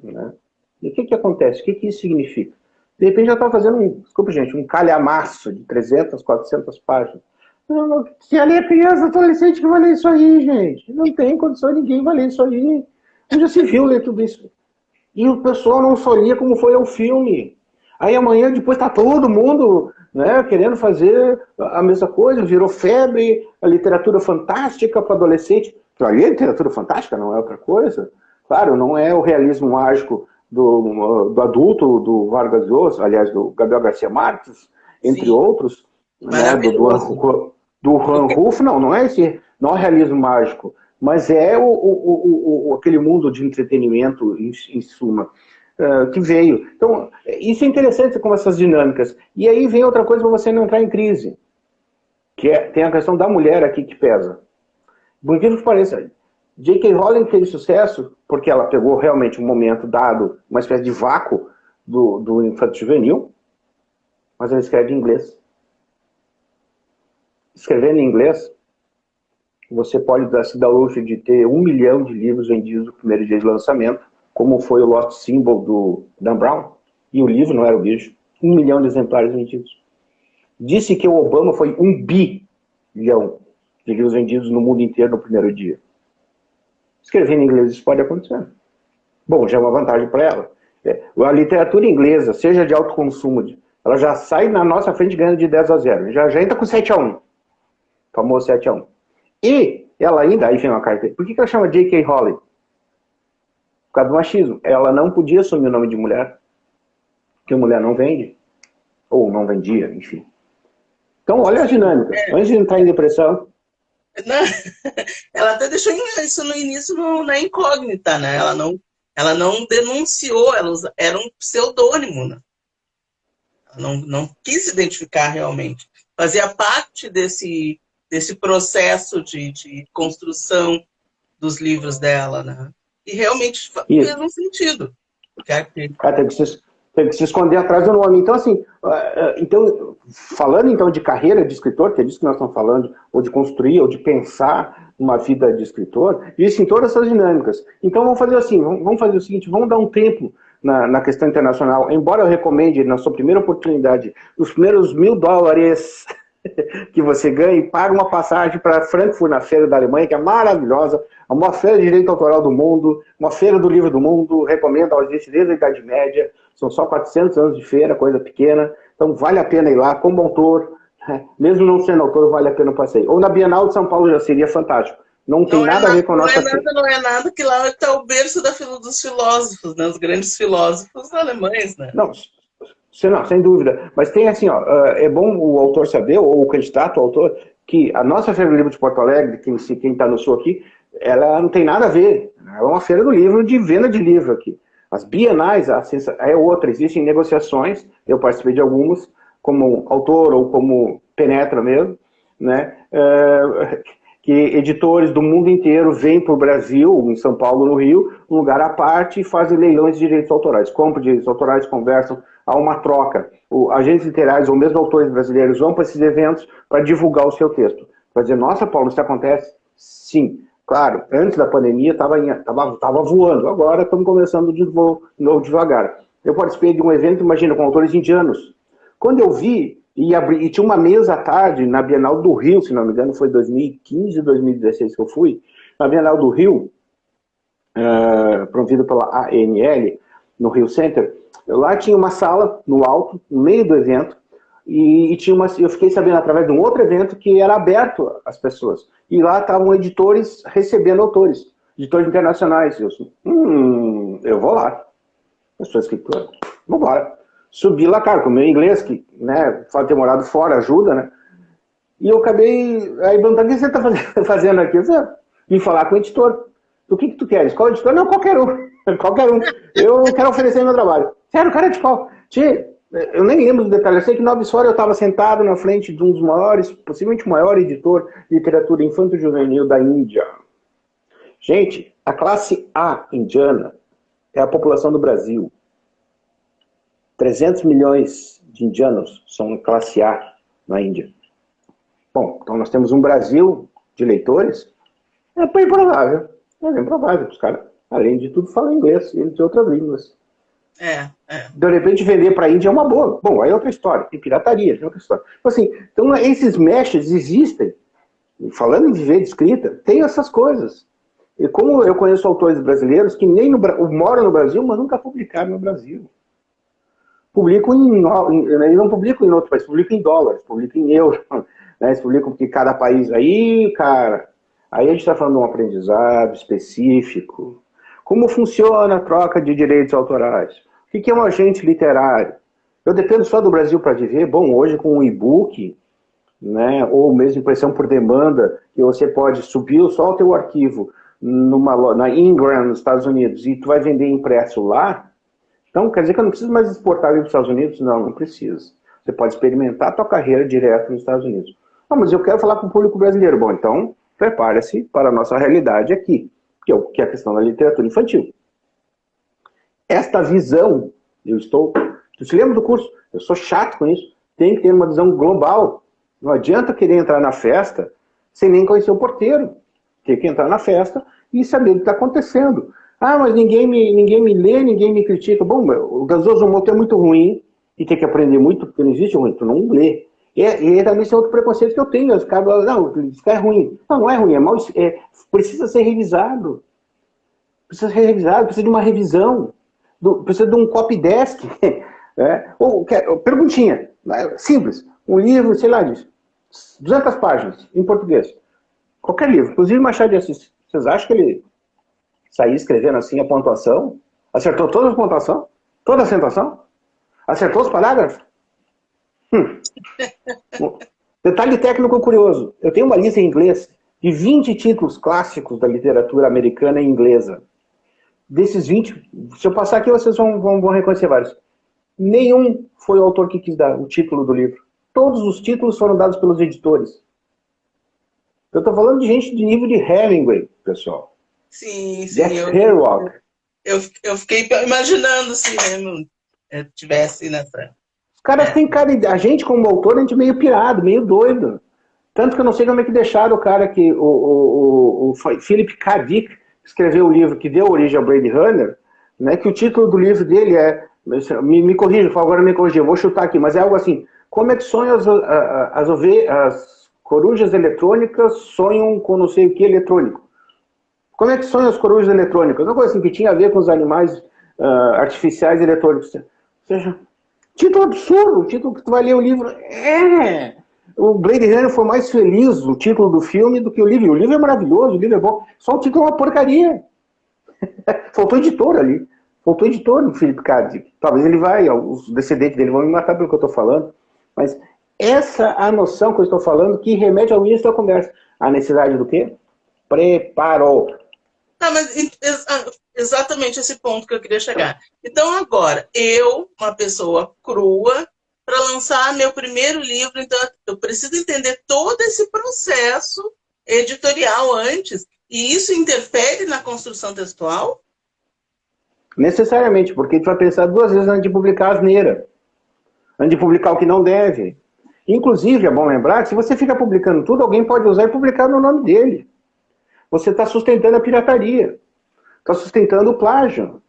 Né? E o que acontece? O que isso significa? De repente já está fazendo um calhamaço de 300, 400 páginas. Se ali é criança, adolescente que vai ler isso aí, gente. Não tem condição, ninguém vai ler isso aí. Já se viu ler tudo isso. E o pessoal não só lia como foi ao filme. Aí amanhã, depois, está todo mundo, né, querendo fazer a mesma coisa. Virou febre, a literatura fantástica para adolescente. Ali a literatura fantástica não é outra coisa. Claro, não é o realismo mágico do adulto, do Vargas Llosa, aliás, do Gabriel Garcia Marques, entre Sim, outros, né, maravilhoso. do Han Ruf, não é esse, não é o realismo mágico, mas é aquele mundo de entretenimento, em suma, que veio. Então, isso é interessante como essas dinâmicas. E aí vem outra coisa para você não entrar em crise, tem a questão da mulher aqui que pesa. Por incrível que pareça, J.K. Rowling teve sucesso porque ela pegou realmente um momento dado, uma espécie de vácuo do infanto juvenil, mas ela escreve em inglês. Escrevendo em inglês, você pode se dar o luxo de ter 1 milhão de livros vendidos no primeiro dia de lançamento, como foi o Lost Symbol do Dan Brown, e o livro não era o bicho. 1 milhão de exemplares vendidos. Disse que o Obama foi 1 bilhão de livros vendidos no mundo inteiro no primeiro dia. Escrever em inglês isso pode acontecer. Bom, já é uma vantagem para ela. A literatura inglesa, seja de alto consumo, ela já sai na nossa frente ganhando de 10-0. Já entra com 7-1. Famoso 7-1. E ela ainda, aí vem uma carta. Por que ela chama J.K. Rowling? Por causa do machismo. Ela não podia assumir o nome de mulher, porque mulher não vende. Ou não vendia, enfim. Então, olha a dinâmica. Antes de entrar em depressão. Ela até deixou isso no início na incógnita, né? Ela não denunciou, era um pseudônimo, né? Ela não quis se identificar realmente. Fazia parte desse processo de construção dos livros dela, né? E realmente fez um sentido. Tem que se esconder atrás do nome. Então, assim, falando então de carreira de escritor, que é disso que nós estamos falando, ou de construir, ou de pensar uma vida de escritor, isso em todas essas dinâmicas. Então, vamos fazer assim, vamos fazer o seguinte, vamos dar um tempo na questão internacional. Embora eu recomende, na sua primeira oportunidade, os primeiros $1.000 que você ganhe, paga uma passagem para Frankfurt, na Feira da Alemanha, que é maravilhosa, a maior feira de direito autoral do mundo, uma feira do livro do mundo, recomendo, ela existe desde a Idade Média, são só 400 anos de feira, coisa pequena, então vale a pena ir lá como autor, mesmo não sendo autor, vale a pena o passeio. Ou na Bienal de São Paulo já seria fantástico. Não tem nada a ver com a nossa... Não é nada que lá está o berço dos filósofos, né? Os grandes filósofos alemães, né? Não, sem dúvida. Mas tem assim, ó, é bom o autor saber, ou o candidato ao autor, que a nossa Feira do Livro de Porto Alegre, quem está no sul aqui, ela não tem nada a ver. Ela é uma feira do livro, de venda de livro aqui. As bienais é outra, existem negociações, eu participei de algumas, como autor ou como penetra mesmo, né? Que editores do mundo inteiro vêm para o Brasil, em São Paulo, no Rio, um lugar à parte, e fazem leilões de direitos autorais. Compram direitos autorais, conversam, há uma troca. Agentes literários ou mesmo autores brasileiros vão para esses eventos para divulgar o seu texto. Para dizer, nossa, Paulo, isso acontece? Sim. Claro, antes da pandemia estava voando, agora estamos começando de novo devagar. Eu participei de um evento, imagina, com autores indianos. Quando eu vi, e tinha uma mesa à tarde na Bienal do Rio, se não me engano, foi 2015, 2016 que eu fui, na Bienal do Rio, promovida pela ANL, no Rio Center, lá tinha uma sala no alto, no meio do evento, e eu fiquei sabendo através de um outro evento que era aberto às pessoas. E lá estavam editores recebendo autores, editores internacionais. Eu vou lá. Eu sou escritor, vou embora. Subi lá, cara, com o meu inglês, que, né, só ter morado fora ajuda, né? E eu acabei aí perguntando, o que você está fazendo aqui? Eu disse, vim falar com o editor. O que tu queres? Qual editor? Não, qualquer um. Qualquer um. Eu quero oferecer meu trabalho. Sério, cara de pau. Eu nem lembro do detalhe. Eu sei que na Obsfora eu estava sentado na frente de um dos maiores, possivelmente o maior editor de literatura infanto-juvenil da Índia. Gente, a classe A indiana é a população do Brasil. 300 milhões de indianos são classe A na Índia. Bom, então nós temos um Brasil de leitores. É bem provável. É bem provável que os caras, além de tudo, falam inglês e de outras línguas. De repente, vender para a Índia é uma boa. Bom, aí é outra história. Tem pirataria, é outra história. Então, esses meshes existem. Falando em viver de escrita, tem essas coisas. E como eu conheço autores brasileiros que nem moram no Brasil, mas nunca publicaram no Brasil. Publicam não publicam em outro país, publicam em dólares, publicam em euros. Né? Eles publicam porque cada país aí, cara... Aí a gente está falando de um aprendizado específico. Como funciona a troca de direitos autorais? O que é um agente literário? Eu dependo só do Brasil para viver? Bom, hoje com um e-book, né, ou mesmo impressão por demanda, que você pode subir só o teu arquivo na Ingram, nos Estados Unidos, e tu vai vender impresso lá, então quer dizer que eu não preciso mais exportar para os Estados Unidos? Não, não precisa. Você pode experimentar a tua carreira direto nos Estados Unidos. Não, mas eu quero falar com o público brasileiro. Bom, então prepare-se para a nossa realidade aqui, que é a questão da literatura infantil. Esta visão, tu se lembra do curso? Eu sou chato com isso. Tem que ter uma visão global. Não adianta querer entrar na festa sem nem conhecer o porteiro. Tem que entrar na festa e saber o que está acontecendo. Ah, mas ninguém me lê, ninguém me critica. Bom, o Gasoso é muito ruim e tem que aprender muito, porque não existe ruim, tu não lê. E também esse é outro preconceito que eu tenho. Os caras falam, não, isso é ruim. Não, não é ruim, precisa ser revisado. Precisa ser revisado, precisa de uma revisão. Precisa de um copy desk. Né? Perguntinha, simples. Um livro, sei lá, disso. 200 páginas, em português. Qualquer livro, inclusive Machado de Assis. Vocês acham que ele saía escrevendo assim a pontuação? Acertou toda a pontuação? Toda a acentuação? Acertou os parágrafos? Detalhe técnico curioso. Eu tenho uma lista em inglês de 20 títulos clássicos da literatura americana e inglesa. Desses 20, se eu passar aqui, vocês vão reconhecer vários. Nenhum foi o autor que quis dar o título do livro. Todos os títulos foram dados pelos editores. Eu estou falando de gente de nível de Hemingway, pessoal. Sim, sim. Jack Kerouac. Eu fiquei imaginando se mesmo tivesse nessa... Os caras têm cara... A gente, como autor, a gente é meio pirado, meio doido. Tanto que eu não sei como é que deixaram o cara que... O Philip K. Dick escreveu o livro que deu origem ao Blade Runner, né, que o título do livro dele é... Me corrija, por favor, me corrija. Eu vou chutar aqui, mas é algo assim. Como é que sonham as corujas eletrônicas sonham com não sei o que eletrônico? Como é que sonham as corujas eletrônicas? Uma coisa assim que tinha a ver com os animais artificiais eletrônicos. Ou seja, título absurdo, o título que tu vai ler o livro. O Blade Runner foi mais feliz o título do filme do que o livro. O livro é maravilhoso, o livro é bom. Só o título é uma porcaria. Faltou editor ali. Faltou editor no Philip K. Dick. Talvez ele os descendentes dele vão me matar pelo que eu estou falando. Mas essa é a noção que eu estou falando que remete ao início da conversa. A necessidade do quê? Preparo. Mas exatamente esse ponto que eu queria chegar. Então agora, eu, uma pessoa crua, para lançar meu primeiro livro, então eu preciso entender todo esse processo editorial antes. E isso interfere na construção textual? Necessariamente, porque tu vai pensar duas vezes antes de publicar asneira. Antes de publicar o que não deve. Inclusive, é bom lembrar que se você fica publicando tudo, alguém pode usar e publicar no nome dele. Você está sustentando a pirataria. Está sustentando o plágio.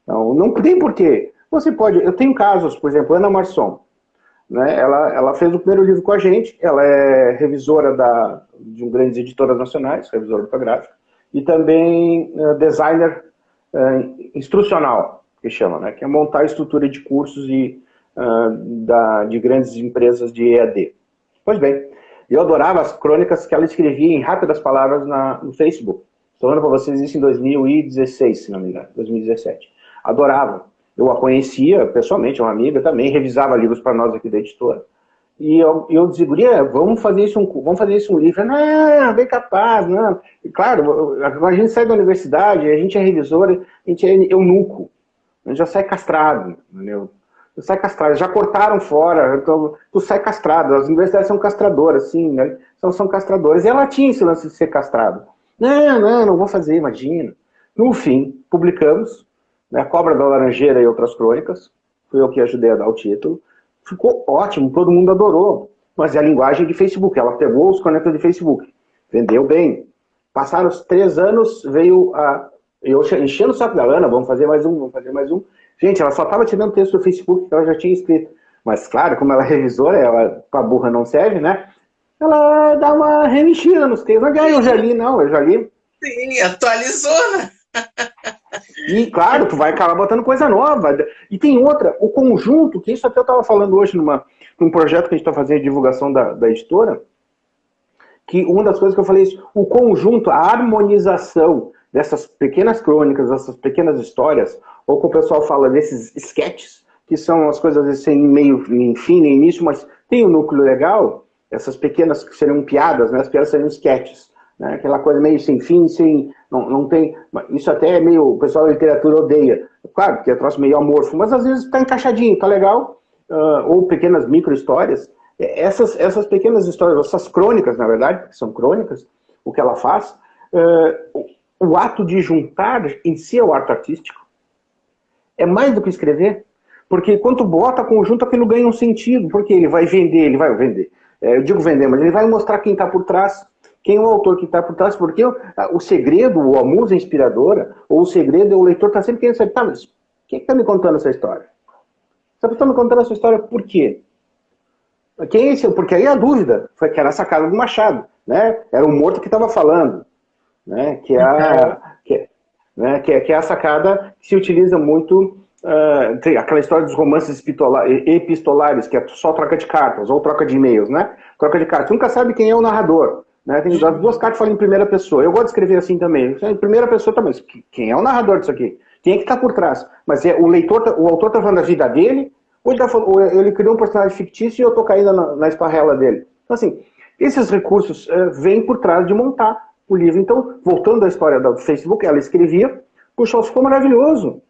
Não tem porquê. Você pode... Eu tenho casos, por exemplo, Ana Marçom. Né? Ela fez o primeiro livro com a gente. Ela é revisora de um grandes editoras nacionais, revisora ortográfica. E também designer instrucional, que chama, né? Que é montar a estrutura de cursos de grandes empresas de EAD. Pois bem, eu adorava as crônicas que ela escrevia em rápidas palavras no Facebook. Estou falando para vocês isso em 2016, se não me engano, 2017. Adorava. Eu a conhecia pessoalmente, uma amiga também, revisava livros para nós aqui da editora. E eu dizia, guria, vamos fazer isso um livro. Não, bem capaz, não. E claro, a gente sai da universidade, a gente é revisor, a gente é eunuco. A gente já sai castrado, entendeu? Sai castrado, já cortaram fora, então, tu sai castrado. As universidades são castradoras, sim, né? São castradoras. E ela tinha esse lance de ser castrado. Não vou fazer, imagina. No fim, publicamos, né, A Cobra da Laranjeira e Outras Crônicas. Fui eu que ajudei a dar o título. Ficou ótimo, todo mundo adorou. Mas é a linguagem de Facebook. Ela pegou os conectores de Facebook. Vendeu bem. Passaram os 3 anos, veio eu enchendo o saco da Ana, vamos fazer mais um. Gente, ela só estava tirando texto do Facebook que ela já tinha escrito. Mas, claro, como ela é revisora, ela com a burra não serve, né? Ela dá uma remexida nos textos. Eu já li. Sim, atualizou, né? E, claro, tu vai acabar botando coisa nova. E tem outra, o conjunto, que isso até eu estava falando hoje num projeto que a gente está fazendo de divulgação da editora, que uma das coisas que eu falei é isso, o conjunto, a harmonização dessas pequenas crônicas, dessas pequenas histórias, ou que o pessoal fala desses sketches, que são as coisas assim, sem meio, nem fim, nem início, mas tem um núcleo legal, essas pequenas que seriam piadas, né? As piadas seriam sketches, né? Aquela coisa meio sem fim, sem, não tem, isso até é meio, o pessoal da literatura odeia, claro, porque é troço meio amorfo, mas às vezes está encaixadinho, tá legal, ou pequenas micro-histórias, essas pequenas histórias, essas crônicas, na verdade, que são crônicas, o que ela faz, o ato de juntar em si é o ato artístico, é mais do que escrever, porque quando bota conjunto aquilo ganha um sentido, porque ele vai vender, eu digo vender, mas ele vai mostrar quem está por trás, quem é o autor que está por trás, porque o segredo, ou a musa inspiradora, ou o segredo é o leitor está sempre querendo saber, tá, mas quem está me contando essa história? Essa pessoa está me contando essa história por quê? Quem é esse? Porque aí a dúvida foi que era a sacada do Machado, né? Era o morto que estava falando, né? Que é a sacada que se utiliza muito, aquela história dos romances epistolares, que é só troca de cartas, ou troca de e-mails, né? Troca de cartas. Nunca sabe quem é o narrador, né? Tem as duas cartas falam em primeira pessoa. Eu gosto de escrever assim também. Em primeira pessoa também. Quem é o narrador disso aqui? Quem é que está por trás? Mas o autor está falando da vida dele, ou ele criou um personagem fictício e eu estou caindo na esparrela dele. Então, assim, esses recursos vêm por trás de montar o livro. Então, voltando à história do Facebook, ela escrevia, puxa, ficou maravilhoso.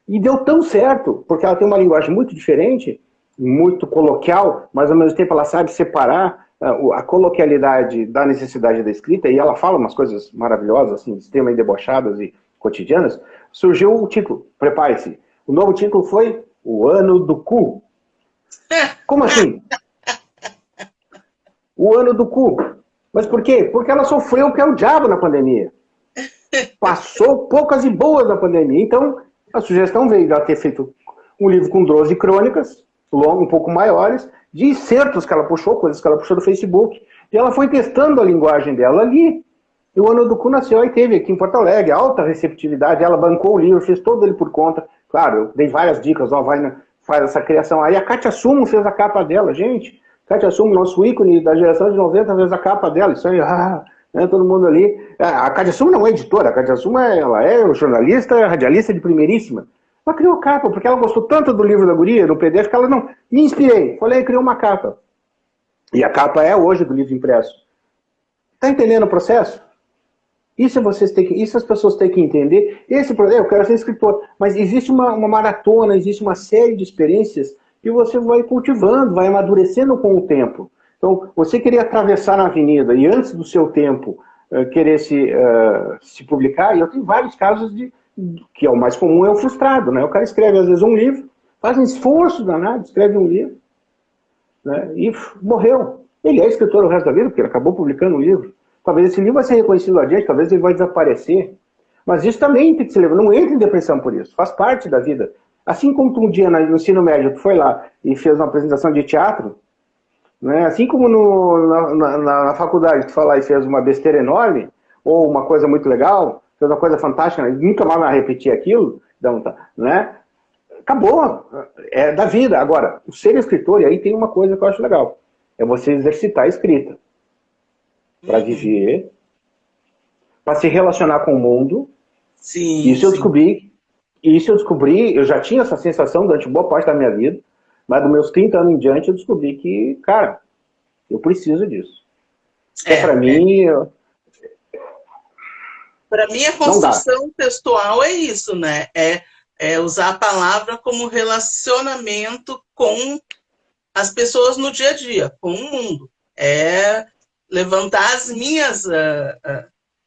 E deu tão certo, porque ela tem uma linguagem muito diferente, muito coloquial, mas ao mesmo tempo ela sabe separar a coloquialidade da necessidade da escrita, e ela fala umas coisas maravilhosas, assim, extremamente debochadas e cotidianas. Surgiu o título, prepare-se. O novo título foi O Ano do Cu. Como assim? O Ano do Cu. Mas por quê? Porque ela sofreu o que é o diabo na pandemia. Passou poucas e boas na pandemia. Então, a sugestão veio de ela ter feito um livro com 12 crônicas, um pouco maiores, de excertos que ela puxou, coisas que ela puxou do Facebook. E ela foi testando a linguagem dela ali. E o Ano do Cu nasceu e teve aqui em Porto Alegre, alta receptividade. Ela bancou o livro, fez todo ele por conta. Claro, eu dei várias dicas, faz essa criação. Aí a Kátia Sumo fez a capa dela, gente. Kátia Sumo, nosso ícone da geração de 90, fez a capa dela. Isso aí, né, todo mundo ali. A Kátia Sumo não é editora, a Kátia Sumo ela é jornalista, radialista de primeiríssima. Ela criou a capa, porque ela gostou tanto do livro da guria, do PDF, que ela não... Me inspirei. Falei, criou uma capa. E a capa é hoje do livro impresso. Tá entendendo o processo? Isso as pessoas têm que entender. Eu quero ser escritor, mas existe uma maratona, existe uma série de experiências que você vai cultivando, vai amadurecendo com o tempo. Então, você querer atravessar na avenida e antes do seu tempo querer se publicar, e eu tenho vários casos que é o mais comum, é o frustrado, né? O cara escreve às vezes um livro, faz um esforço danado, escreve um livro, né? E morreu. Ele é escritor o resto da vida, porque ele acabou publicando um livro. Talvez esse livro vai ser reconhecido adiante, talvez ele vai desaparecer. Mas isso também tem que se levar. Não entre em depressão por isso. Faz parte da vida. Assim como tu um dia no ensino médio, tu foi lá e fez uma apresentação de teatro, né? Assim como na faculdade tu foi lá e fez uma besteira enorme, ou uma coisa muito legal, fez uma coisa fantástica, né? Nunca mais vai repetir aquilo, né? Acabou. É da vida. Agora, o ser escritor, e aí tem uma coisa que eu acho legal. É você exercitar a escrita. Para viver, para se relacionar com o mundo. Sim, isso eu descobri, eu já tinha essa sensação durante boa parte da minha vida, mas dos meus 30 anos em diante eu descobri que, cara, eu preciso disso. Para mim... Para mim, a construção textual é isso, né? É usar a palavra como relacionamento com as pessoas no dia a dia, com o mundo. É levantar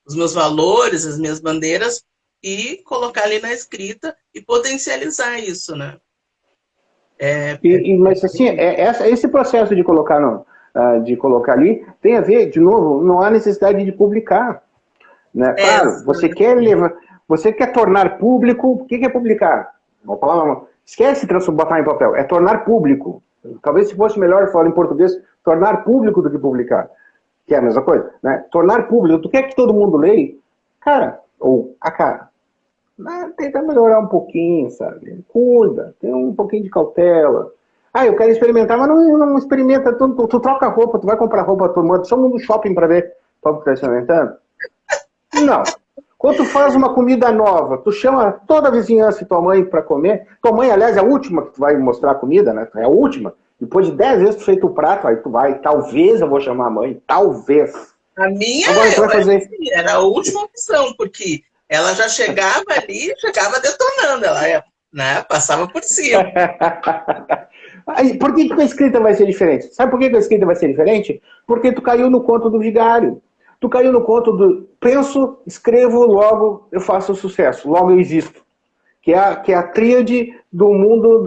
os meus valores, as minhas bandeiras e colocar ali na escrita e potencializar isso, né? Mas assim, esse processo de colocar ali tem a ver, de novo, não há necessidade de publicar, né? Claro, você quer tornar público. O que é publicar? Uma palavra, esquece de botar em papel, é tornar público. Talvez se fosse melhor falar em português, tornar público do que publicar. Que é a mesma coisa, né? Tornar público. Tu quer que todo mundo leia? Cara, tenta melhorar um pouquinho, sabe? Cuida, tem um pouquinho de cautela. Eu quero experimentar, mas não experimenta. Tu troca roupa, tu vai comprar roupa, tu manda só no shopping para ver o que tá experimentando? Não. Quando tu faz uma comida nova, tu chama toda a vizinhança e tua mãe para comer. Tua mãe, aliás, é a última que tu vai mostrar a comida, né? É a última. Depois de 10 vezes tu feito o prato, aí tu vai, talvez eu vou chamar a mãe, talvez. A minha Agora tu vai fazer... era a última opção, porque ela já chegava ali, chegava detonando, ela né, passava por cima. Aí, por que a escrita vai ser diferente? Sabe por que a escrita vai ser diferente? Porque tu caiu no conto do vigário. Tu caiu no conto do penso, escrevo, logo eu faço sucesso, logo eu existo. Que é a tríade do mundo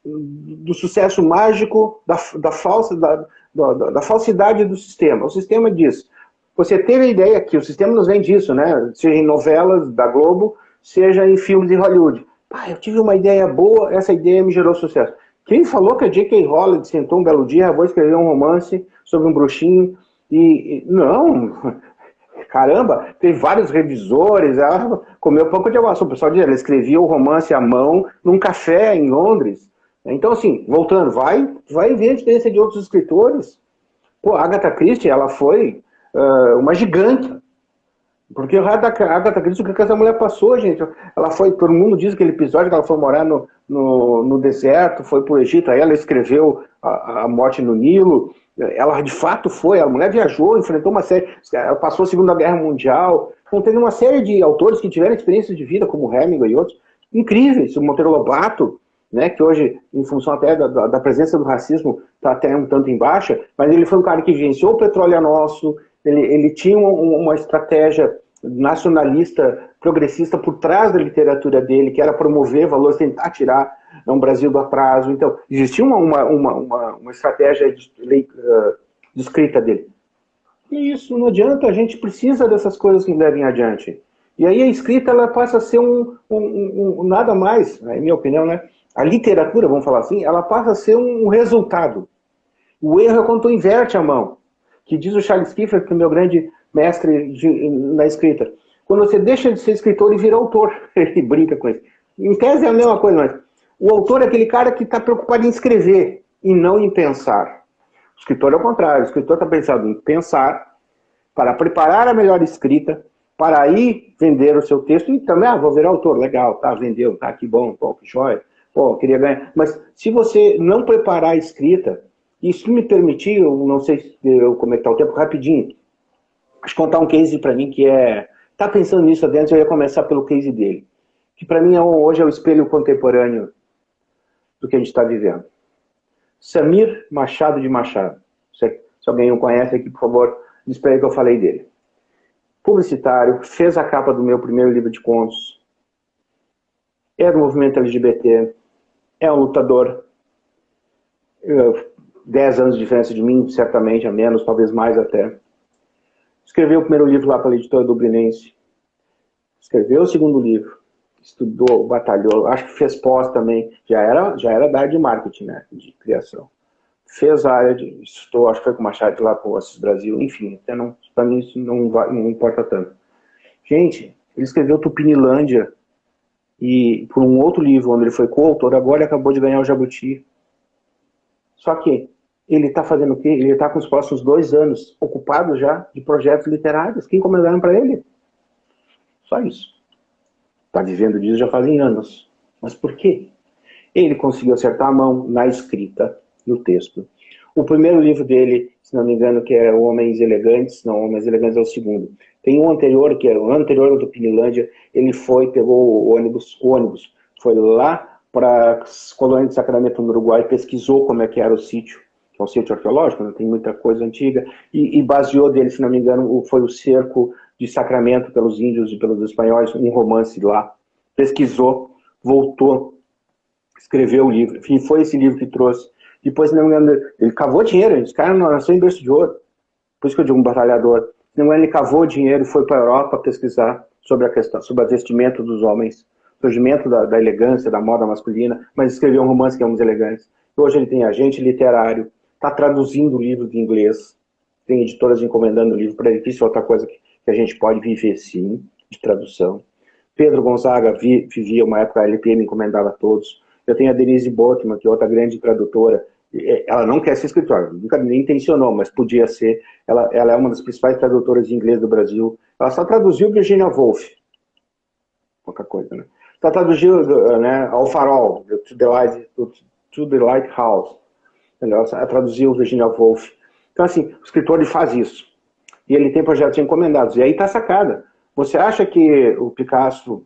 do sucesso mágico, da falsidade do sistema. O sistema diz, você teve a ideia que o sistema nos vem disso, né? Seja em novelas da Globo, seja em filmes de Hollywood. Eu tive uma ideia boa, essa ideia me gerou sucesso. Quem falou que a J.K. Rowling sentou um belo dia, vou escrever um romance sobre um bruxinho, não, caramba, teve vários revisores, ela comeu pouco de água. O pessoal dizia, ela escrevia o romance à mão num café em Londres. Então, assim, voltando, vai ver a experiência de outros escritores. Pô, a Agatha Christie, ela foi uma gigante. Porque a Agatha Christie, o que essa mulher passou, gente? Ela foi, todo mundo diz aquele episódio que ela foi morar no deserto, foi pro Egito, aí ela escreveu a morte no Nilo. Ela de fato foi, a mulher viajou, enfrentou uma série, ela passou a Segunda Guerra Mundial. Então teve uma série de autores que tiveram experiências de vida, como Hemingway e outros, incríveis. O Monteiro Lobato, né, que hoje, em função até da presença do racismo, está até um tanto em baixa, mas ele foi um cara que vivenciou o petróleo é nosso. Ele tinha uma estratégia nacionalista, progressista por trás da literatura dele, que era promover valores, tentar tirar um Brasil do atraso. Então, existia uma estratégia de escrita dele. E isso não adianta, a gente precisa dessas coisas que levem adiante. E aí a escrita ela passa a ser nada mais, na minha opinião, né? A literatura, vamos falar assim, ela passa a ser um resultado. O erro é quando tu inverte a mão. Que diz o Charles Kiefer, que é o meu grande mestre na escrita. Quando você deixa de ser escritor e vira autor, ele brinca com isso. Em tese é a mesma coisa, mas o autor é aquele cara que está preocupado em escrever e não em pensar. O escritor é o contrário, o escritor está pensando em pensar para preparar a melhor escrita, para aí vender o seu texto e também, vou virar autor, legal, tá, vendeu, tá, que bom, pô, que joia, pô, queria ganhar. Mas se você não preparar a escrita, e se me permitir, eu não sei como é que está o tempo, rapidinho, acho que contar um case para mim que tá pensando nisso adentro, eu ia começar pelo case dele, que para mim hoje é o espelho contemporâneo do que a gente está vivendo. Samir Machado de Machado. Se alguém o conhece aqui, por favor, diz para ele que eu falei dele. Publicitário, fez a capa do meu primeiro livro de contos, é do movimento LGBT, é um lutador, 10 anos de diferença de mim, certamente, a menos, talvez mais até. Escreveu o primeiro livro lá pela editora Dublinense. Escreveu o segundo livro. Estudou, batalhou, acho que fez pós também. Já era da área de marketing, né? De criação. Fez a área de... Estudou, acho que foi com o Machado lá com o Assis Brasil. Enfim, para mim isso não importa tanto. Gente, ele escreveu Tupinilândia e por um outro livro, onde ele foi coautor, agora ele acabou de ganhar o Jabuti. Só que ele está fazendo o quê? Ele está com os próximos 2 anos ocupado já de projetos literários que encomendaram para ele. Só isso. Está vivendo disso já fazem anos. Mas por quê? Ele conseguiu acertar a mão na escrita, no texto. O primeiro livro dele, se não me engano, que é Homens Elegantes, não, Homens Elegantes é o segundo. Tem um anterior, que era o anterior do Pinilândia, ele pegou o ônibus, foi lá para a colônia de Sacramento, no Uruguai, pesquisou como é que era o sítio, que é um sítio arqueológico, né, tem muita coisa antiga, e baseou dele, se não me engano, foi o cerco de Sacramento pelos índios e pelos espanhóis, um romance lá. Pesquisou, voltou, escreveu o livro, e foi esse livro que trouxe. Depois, se não me engano, ele cavou dinheiro, esse cara não nasceu em berço de ouro, por isso que eu digo um batalhador. Se não me engano, ele cavou dinheiro e foi para a Europa pesquisar sobre a questão, sobre o vestimento dos homens, surgimento da elegância, da moda masculina, mas escreveu um romance que é Homens Elegantes. Hoje ele tem agente literário, está traduzindo o livro de inglês, tem editoras encomendando o livro para ele, isso é outra coisa que a gente pode viver sim, de tradução. Pedro Gonzaga vivia uma época, a LPM encomendava a todos. Eu tenho a Denise Botman, que é outra grande tradutora, ela não quer ser escritora, nunca nem intencionou, mas podia ser. Ela é uma das principais tradutoras de inglês do Brasil, Ela só traduziu Virginia Woolf. Pouca coisa, né? Só traduziu, né, Ao Farol, to the Lighthouse. Ela traduziu Virginia Woolf. Então, assim, o escritor ele faz isso. E ele tem projetos encomendados. E aí está a sacada. Você acha que o Picasso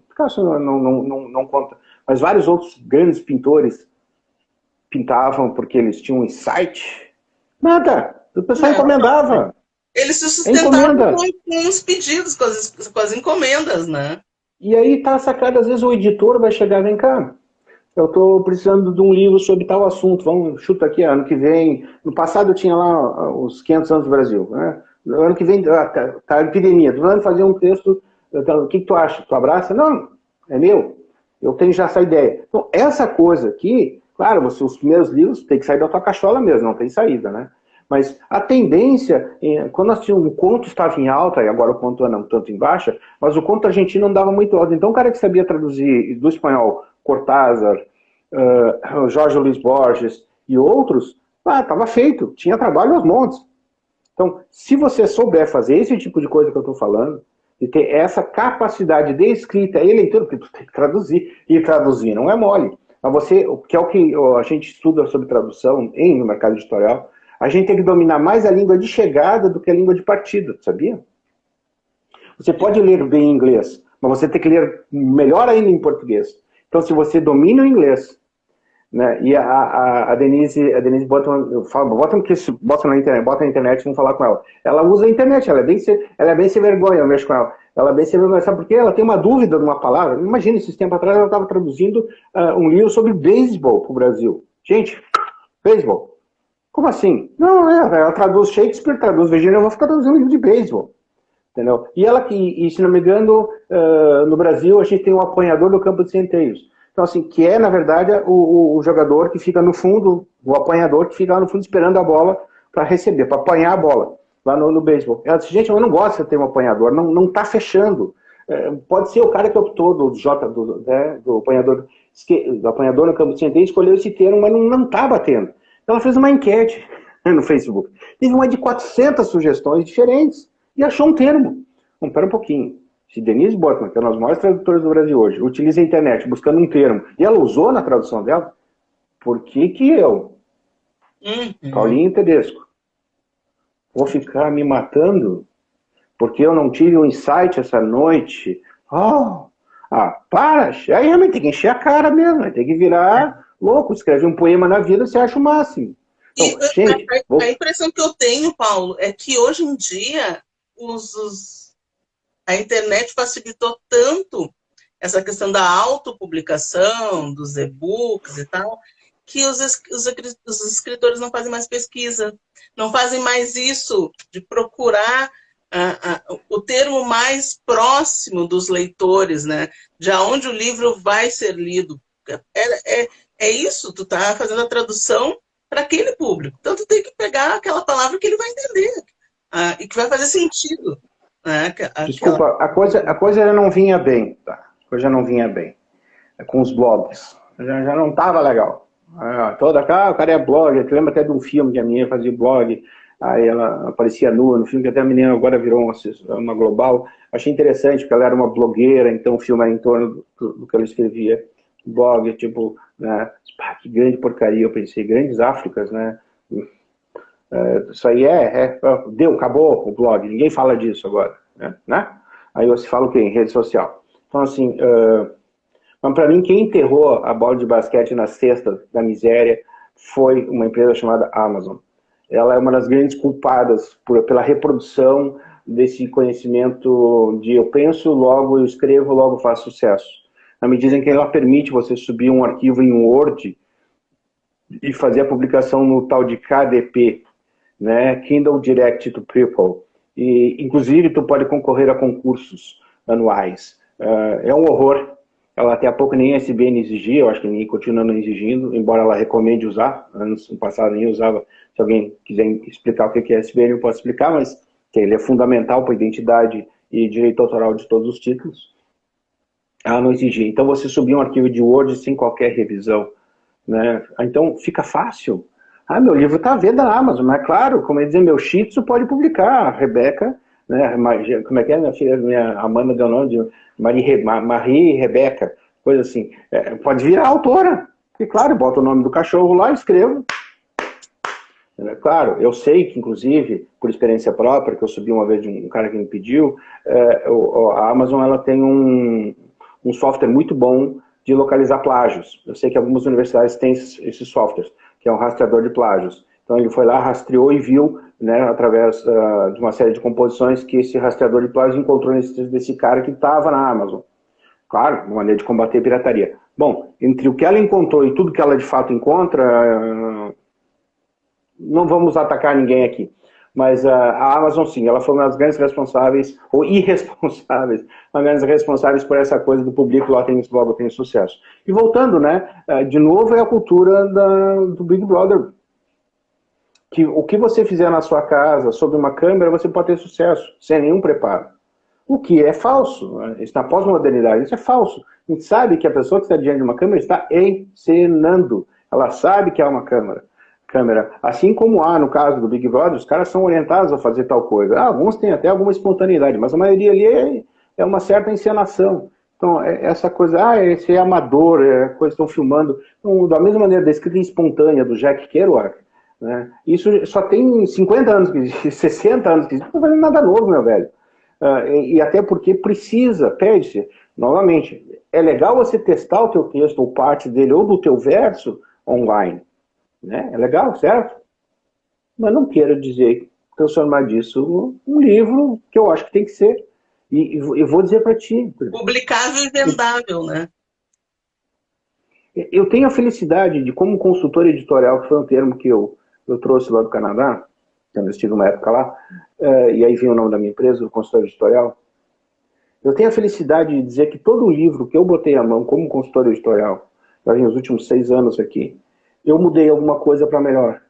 não conta, mas vários outros grandes pintores pintavam porque eles tinham um insight? Nada. O pessoal encomendava. Eles se sustentavam com os pedidos, com as encomendas, né? E aí está a sacada. Às vezes o editor vai chegar, vem cá, eu estou precisando de um livro sobre tal assunto, vamos, chuta aqui, ano que vem. No passado eu tinha lá os 500 anos do Brasil, né? No ano que vem, tá a epidemia, estou precisando fazer um texto, o que tu acha? Tu abraça? Não, é meu, eu tenho já essa ideia. Então, essa coisa aqui, claro, os primeiros livros tem que sair da tua cachola mesmo, não tem saída, né? Mas a tendência, quando nós tínhamos, o conto estava em alta, e agora o conto não tanto em baixa, mas o conto argentino não dava muito alta. Então o cara que sabia traduzir do espanhol Cortázar, Jorge Luiz Borges e outros, estava feito, tinha trabalho aos montes. Então, se você souber fazer esse tipo de coisa que eu estou falando, e ter essa capacidade de escrita e leitura, porque tu tem que traduzir, e traduzir não é mole. Mas você, que é o que a gente estuda sobre tradução no mercado editorial, a gente tem que dominar mais a língua de chegada do que a língua de partida, sabia? Você pode ler bem em inglês, mas você tem que ler melhor ainda em português. Então, se você domina o inglês, né, e a Denise bota na internet, vamos falar com ela. Ela usa a internet, ela é bem sem vergonha, eu mexo com ela. Ela é bem sem vergonha, sabe por quê? Ela tem uma dúvida de uma palavra. Imagina, esses tempos atrás ela estava traduzindo um livro sobre beisebol para o Brasil. Gente, beisebol. Como assim? Não, ela traduz Shakespeare, traduz Virginia Woolf, fica traduzindo um livro de beisebol. Entendeu? E se não me engano, no Brasil a gente tem um apanhador do campo de centeios. Então, assim, que é, na verdade, o jogador que fica no fundo, o apanhador que fica lá no fundo esperando a bola para receber, para apanhar a bola, lá no beisebol. Ela disse, gente, eu não gosto de ter um apanhador, não está fechando. Pode ser o cara que optou do apanhador no campo de centeios, escolheu esse termo, mas não está batendo. Então, ela fez uma enquete no Facebook. Teve mais de 400 sugestões diferentes e achou um termo. Espera um pouquinho. Se Denise Botman, que é uma das maiores tradutoras do Brasil hoje, utiliza a internet buscando um termo, e ela usou na tradução dela, por que eu, Paulinho Tedesco, vou ficar me matando porque eu não tive um insight essa noite? Para! Aí realmente tem que encher a cara mesmo, tem que virar louco, escreve um poema na vida, você acha o máximo. Então, gente, a impressão que eu tenho, Paulo, é que hoje em dia a internet facilitou tanto essa questão da autopublicação, dos e-books e tal, que os escritores não fazem mais pesquisa, não fazem mais isso de procurar o termo mais próximo dos leitores, né? De onde o livro vai ser lido. É isso, tu tá fazendo a tradução para aquele público. Então tu tem que pegar aquela palavra que ele vai entender e que vai fazer sentido. Desculpa, a coisa já não vinha bem, tá? A coisa já não vinha bem. Com os blogs. Já não estava legal. O cara é blogger, lembra até de um filme que a menina fazia blog, aí ela aparecia nua no filme, que até a menina agora virou uma global. Achei interessante, porque ela era uma blogueira, então o filme era em torno do que ela escrevia. Blog, tipo, né? Que grande porcaria, eu pensei, grandes Áfricas, né? Isso aí acabou o blog, ninguém fala disso agora, né? Aí você fala o quê? Em rede social. Então, assim, para mim, quem enterrou a bola de basquete na cesta da miséria foi uma empresa chamada Amazon. Ela é uma das grandes culpadas pela reprodução desse conhecimento de eu penso, logo eu escrevo, logo faço sucesso. Na medida em que ela permite você subir um arquivo em Word e fazer a publicação no tal de KDP, né, Kindle Direct to People, e inclusive tu pode concorrer a concursos anuais. É um horror. Ela até há pouco nem a SBN exigia, eu acho que ninguém continua não exigindo, embora ela recomende usar. Anos passado nem usava. Se alguém quiser explicar o que é SBN, eu posso explicar, mas que ele é fundamental para a identidade e direito autoral de todos os títulos. Ela não exigia. Então você subia um arquivo de Word sem qualquer revisão, né? Então fica fácil. Meu livro está à venda na Amazon, mas claro, como eu ia dizer, meu Shih Tzu pode publicar, a Rebeca né? Como é que é, minha filha? Minha Amanda deu o nome de Marie Rebeca, coisa assim. Pode virar autora. E claro, bota o nome do cachorro lá, escrevo. Claro, eu sei que, inclusive, por experiência própria, que eu subi uma vez de um cara que me pediu, a Amazon ela tem um software muito bom de localizar plágios. Eu sei que algumas universidades têm esses softwares, que é um rastreador de plágios. Então ele foi lá, rastreou e viu, né, através de uma série de composições, que esse rastreador de plágios encontrou desse cara que estava na Amazon. Claro, uma maneira de combater a pirataria. Bom, entre o que ela encontrou e tudo que ela de fato encontra, não vamos atacar ninguém aqui. Mas a Amazon, sim, ela foi uma das grandes responsáveis, ou irresponsáveis, uma das grandes responsáveis por essa coisa do público lá tem sucesso. E voltando, né, de novo é a cultura do Big Brother. Que o que você fizer na sua casa, sob uma câmera, você pode ter sucesso, sem nenhum preparo. O que é falso, né? Isso na pós-modernidade, isso é falso. A gente sabe que a pessoa que está diante de uma câmera está encenando. Ela sabe que há uma câmera. Assim como há, no caso do Big Brother, os caras são orientados a fazer tal coisa. Alguns têm até alguma espontaneidade, mas a maioria ali é uma certa encenação. Então, essa coisa, esse é amador, coisa que estão filmando. Então, da mesma maneira, da escrita espontânea do Jack Kerouac, né? Isso só tem 50 anos que existe, 60 anos que existe, não está fazendo nada novo, meu velho. E até porque pede-se, novamente, é legal você testar o teu texto ou parte dele ou do teu verso online. Né? É legal, certo? Mas não quero dizer, transformar disso num livro que eu acho que tem que ser. E eu vou dizer para ti. Publicável e vendável, né? Eu tenho a felicidade de, como consultor editorial, que foi um termo que eu trouxe lá do Canadá, eu estive uma época lá, e aí vinha o nome da minha empresa, o consultor editorial. Eu tenho a felicidade de dizer que todo livro que eu botei à mão como consultor editorial, nos últimos 6 anos aqui, eu mudei alguma coisa para melhor.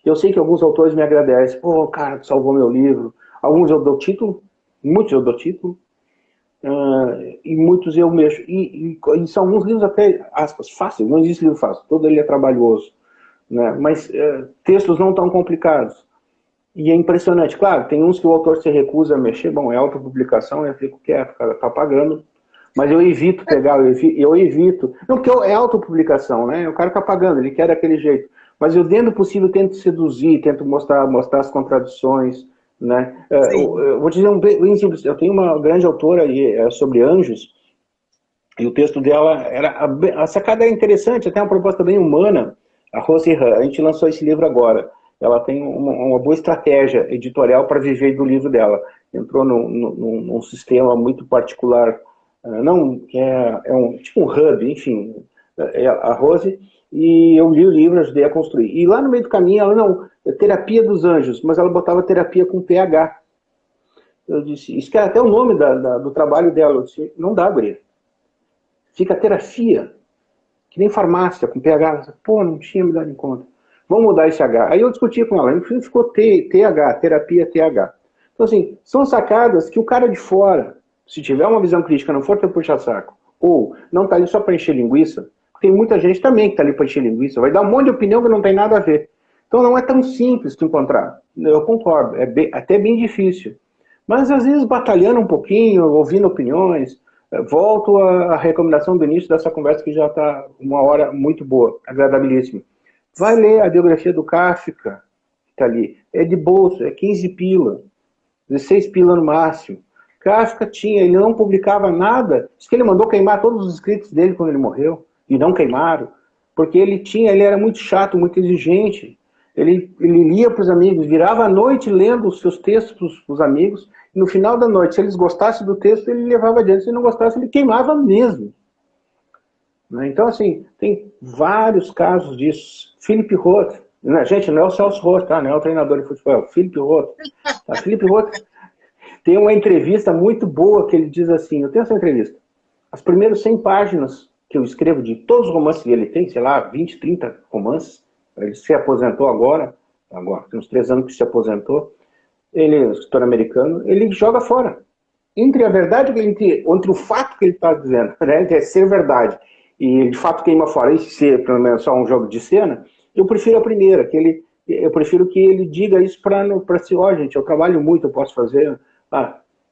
Eu sei que alguns autores me agradecem. Pô, cara, tu salvou meu livro. Alguns eu dou título, muitos eu dou título, e muitos eu mexo. E são alguns livros até, aspas, fáceis. Não existe livro fácil, todo ele é trabalhoso. Né? Mas textos não tão complicados. E é impressionante. Claro, tem uns que o autor se recusa a mexer. Bom, é autopublicação, eu fico quieto, cara, tá pagando. Mas eu evito pegar, eu evito. Não, porque é autopublicação, né? O cara tá pagando, ele quer daquele jeito. Mas eu, dentro do possível, tento seduzir, tento mostrar as contradições, né? Eu vou dizer bem simples. Eu tenho uma grande autora sobre anjos, e o texto dela, a sacada é interessante, até uma proposta bem humana, a Rose Han. A gente lançou esse livro agora. Ela tem uma boa estratégia editorial para viver do livro dela. Entrou num sistema muito particular, não, que é tipo um hub, enfim, a Rose, e eu li o livro, ajudei a construir. E lá no meio do caminho, ela não, terapia dos anjos, mas ela botava terapia com PH. Eu disse, isso que é até o nome do trabalho dela. Eu disse, não dá, guria. Fica terapia, que nem farmácia, com PH. Ela disse, pô, não tinha me dado em conta. Vamos mudar esse H. Aí eu discuti com ela, enfim, ficou TH, terapia TH. Então, assim, são sacadas que o cara de fora, se tiver uma visão crítica, não for ter puxa-saco, ou não está ali só para encher linguiça, tem muita gente também que está ali para encher linguiça, vai dar um monte de opinião que não tem nada a ver. Então não é tão simples de encontrar. Eu concordo, é até bem difícil. Mas às vezes batalhando um pouquinho, ouvindo opiniões, volto à recomendação do início dessa conversa, que já está uma hora muito boa, agradabilíssima. Vai ler a biografia do Kafka, que está ali. É de bolso, é 15 pila, 16 pila no máximo. Kafka ele não publicava nada. Diz que ele mandou queimar todos os escritos dele quando ele morreu, e não queimaram, porque ele era muito chato, muito exigente. Ele lia para os amigos, virava à noite lendo os seus textos para os amigos, e no final da noite, se eles gostassem do texto, ele levava adiante, se não gostasse, ele queimava mesmo. Então, assim, tem vários casos disso. Philip Roth, gente, não é o Celso Roth, tá? Não é o treinador de futebol, é o Philip Roth. Tá? Philip Roth tem uma entrevista muito boa que ele diz assim, eu tenho essa entrevista, as primeiras 100 páginas que eu escrevo de todos os romances que ele tem, sei lá, 20, 30 romances, ele se aposentou agora, tem uns 3 anos que se aposentou, ele é um escritor americano, ele joga fora. Entre a verdade, entre o fato que ele está dizendo, né, que é ser verdade, e de fato queima fora, e ser pelo menos só um jogo de cena, eu prefiro a primeira, eu prefiro que ele diga isso para si, gente, eu trabalho muito, eu posso fazer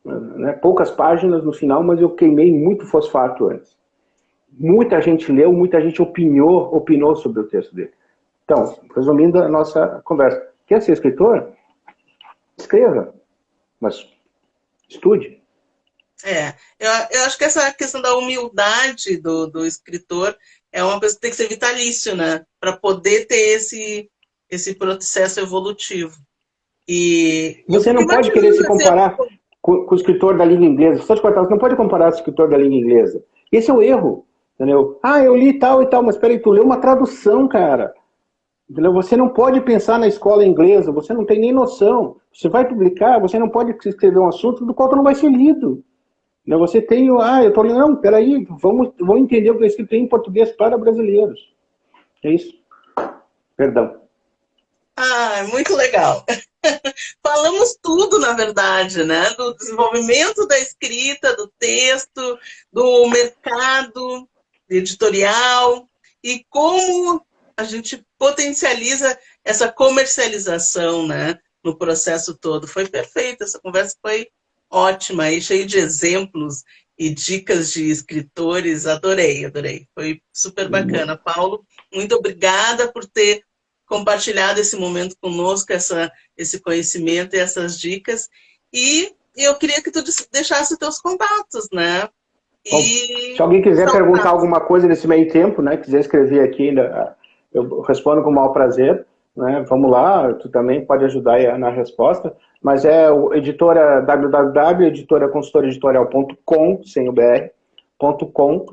né, poucas páginas no final, mas eu queimei muito fosfato antes. Muita gente leu, muita gente opinou sobre o texto dele. Então, resumindo a nossa conversa, quer ser escritor? Escreva, mas estude. Eu acho que essa questão da humildade do escritor é uma coisa que tem que ser vitalício, né? Para poder ter esse processo evolutivo. E eu Você fico não pode querer se imaginando, comparar assim, com o escritor da língua inglesa. Só te cortar, você não pode comparar com o escritor da língua inglesa. Esse é o erro. Entendeu? Eu li tal e tal, mas peraí, tu leu uma tradução, cara. Entendeu? Você não pode pensar na escola inglesa, você não tem nem noção. Você vai publicar, você não pode escrever um assunto do qual tu não vai ser lido. Você tem eu tô lendo, não, peraí, vamos entender o que é escrito em português para brasileiros. É isso. Perdão. muito legal. Falamos tudo, na verdade, né? Do desenvolvimento da escrita, do texto, do mercado editorial e como a gente potencializa essa comercialização, né? No processo todo. Foi perfeito, essa conversa foi ótima e cheia de exemplos e dicas de escritores. Adorei, adorei. Foi super bacana. Paulo, muito obrigada por ter compartilhado esse momento conosco, esse conhecimento e essas dicas. E eu queria que tu deixasse teus contatos, né? Bom, E se alguém quiser perguntar saudades. alguma coisa nesse meio tempo, né, quiser escrever aqui, eu respondo com o maior prazer. Né, vamos lá, tu também pode ajudar aí na resposta. Mas é o editora www.editoraconsultoraeditorial.com, sem o br.com,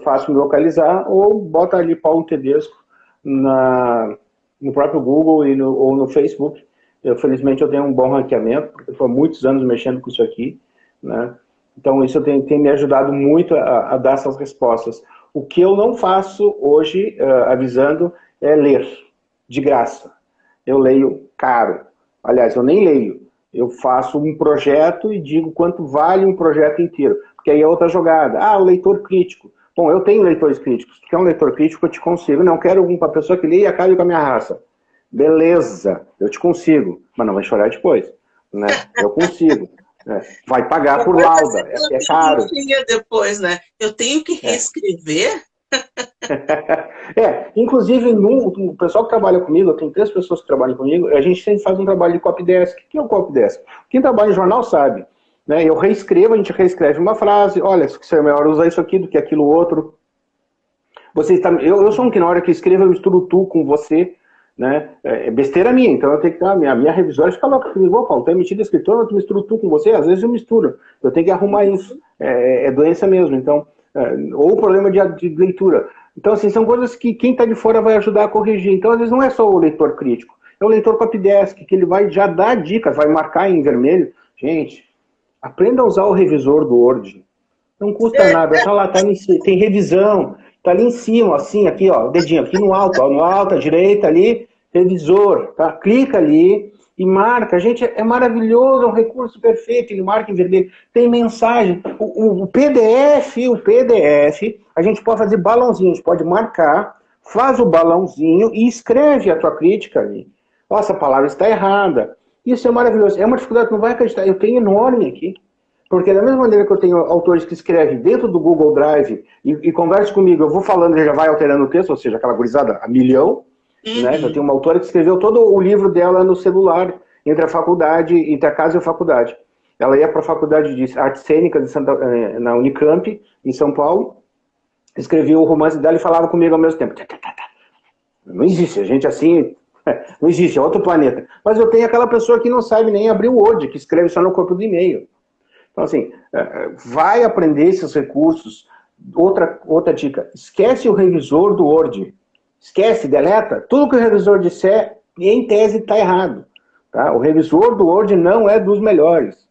fácil me localizar, ou bota ali Paulo Tedesco no próprio Google ou no Facebook. Felizmente eu tenho um bom ranqueamento, porque foi muitos anos mexendo com isso aqui, né? Então isso tem me ajudado muito a dar essas respostas. O que eu não faço hoje, avisando, é ler, de graça. Eu leio caro. Aliás, eu nem leio. Eu faço um projeto e digo quanto vale um projeto inteiro. Porque aí é outra jogada. O leitor crítico. Bom, eu tenho leitores críticos. Se tu quer um leitor crítico, eu te consigo. Não quero uma pessoa que leia e acabe com a minha raça. Beleza, eu te consigo. Mas não vai chorar depois. Né? Eu consigo. Vai pagar por lauda. É caro. Depois, né? Eu tenho que reescrever? Inclusive, o pessoal que trabalha comigo, eu tenho 3 pessoas que trabalham comigo, a gente sempre faz um trabalho de copydesk. O que é o copydesk? Quem trabalha em jornal sabe. Né? Eu reescrevo, a gente reescreve uma frase, olha, seria melhor usar isso aqui do que aquilo outro. Eu sou um que na hora que escrevo eu misturo tu com você, né? É besteira minha, então eu tenho que ter a minha revisora fica louca comigo, Paulo, tu é metido escritor, eu misturo tu com você, às vezes eu misturo, eu tenho que arrumar isso, é doença mesmo, então, ou problema de leitura. Então, assim, são coisas que quem está de fora vai ajudar a corrigir. Então, às vezes não é só o leitor crítico, é o leitor copydesk, que ele vai já dar dicas, vai marcar em vermelho. Gente, aprenda a usar o revisor do Word. Não custa nada, tá lá, tem revisão, tá ali em cima, assim, aqui, ó, o dedinho aqui no alto, ó, no alto, à direita ali, revisor, tá? Clica ali e marca. Gente, é maravilhoso, é um recurso perfeito, ele marca em vermelho. Tem mensagem. O PDF, a gente pode fazer balãozinho, a gente pode marcar, faz o balãozinho e escreve a tua crítica ali. Nossa, a palavra está errada. Isso é maravilhoso. É uma dificuldade que não vai acreditar. Eu tenho enorme aqui. Porque da mesma maneira que eu tenho autores que escrevem dentro do Google Drive e conversam comigo, eu vou falando e já vai alterando o texto, ou seja, aquela gurizada a milhão, né? Eu tenho uma autora que escreveu todo o livro dela no celular, entre a faculdade, entre a casa e a faculdade. Ela ia para a faculdade de artes cênicas na Unicamp, em São Paulo, escrevia o romance dela e falava comigo ao mesmo tempo. Não existe, a gente assim, não existe, é outro planeta. Mas eu tenho aquela pessoa que não sabe nem abrir o Word, que escreve só no corpo do e-mail. Então, assim, vai aprender esses recursos. Outra dica, esquece o revisor do Word. Esquece, deleta. Tudo que o revisor disser, em tese, está errado. Tá? O revisor do Word não é dos melhores.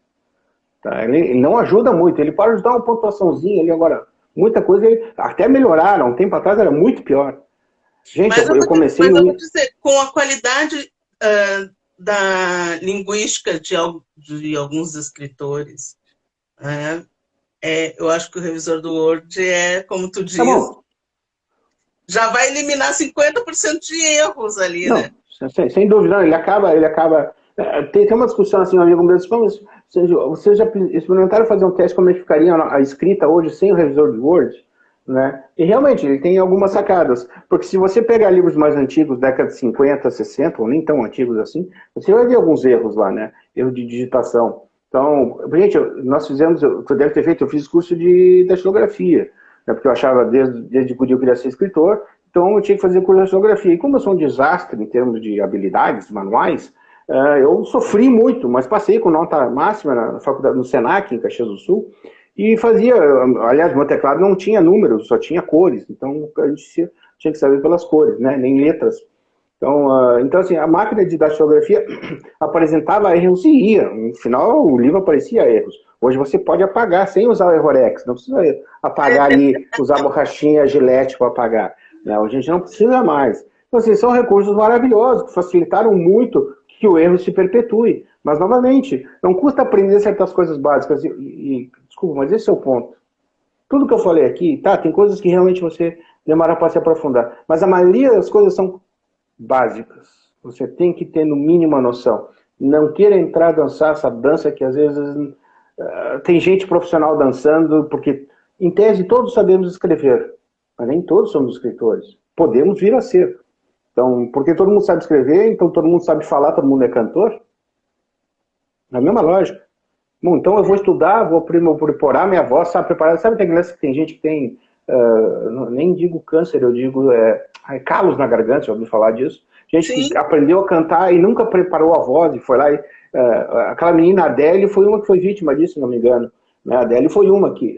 Tá? Ele não ajuda muito. Ele pode ajudar uma pontuaçãozinha ali agora. Muita coisa, até melhoraram. Um tempo atrás era muito pior. Gente, eu comecei... Mas eu vou dizer, com a qualidade da linguística de alguns escritores, eu acho que o revisor do Word como tu diz, tá, já vai eliminar 50% de erros ali, não, né? Sem dúvida, não, ele acaba Tem uma discussão assim, um amigo meu disse, mas vocês já experimentaram fazer um teste como é que ficaria a escrita hoje sem o revisor de Word? Né? E realmente, ele tem algumas sacadas. Porque se você pegar livros mais antigos, década de 50, 60, ou nem tão antigos assim, você vai ver alguns erros lá, né? Erro de digitação. Então, gente, nós fizemos, você deve ter feito, eu fiz curso de datilografia, né? Porque eu achava, desde que eu queria ser escritor, então eu tinha que fazer curso de datilografia. E como eu sou um desastre em termos de habilidades manuais, eu sofri muito, mas passei com nota máxima na faculdade, no Senac, em Caxias do Sul, e fazia, aliás, meu teclado não tinha números, só tinha cores, então a gente tinha que saber pelas cores, né, nem letras. Então assim, a máquina de datilografia apresentava erros e ia, no final o livro aparecia erros. Hoje você pode apagar sem usar o Errorex, não precisa apagar ali, usar borrachinha, gilete para apagar. Né? Hoje a gente não precisa mais. Então assim, são recursos maravilhosos que facilitaram muito que o erro se perpetue. Mas, novamente, não custa aprender certas coisas básicas. Desculpa, mas esse é o ponto. Tudo que eu falei aqui, tá, tem coisas que realmente você demora para se aprofundar. Mas a maioria das coisas são básicas. Você tem que ter, no mínimo, a noção. Não queira entrar dançar essa dança que, às vezes, tem gente profissional dançando, porque, em tese, todos sabemos escrever. Mas nem todos somos escritores. Podemos vir a ser. Então, porque todo mundo sabe escrever, então todo mundo sabe falar, todo mundo é cantor? É a mesma lógica. Bom, então eu vou estudar, vou aprimorar minha voz, sabe, preparar. Sabe que tem gente que tem, nem digo câncer, eu digo calos na garganta, já ouviu falar disso? Gente Sim. que aprendeu a cantar e nunca preparou a voz e foi lá e... aquela menina Adele foi uma que foi vítima disso, se não me engano. Né? A Adele foi uma que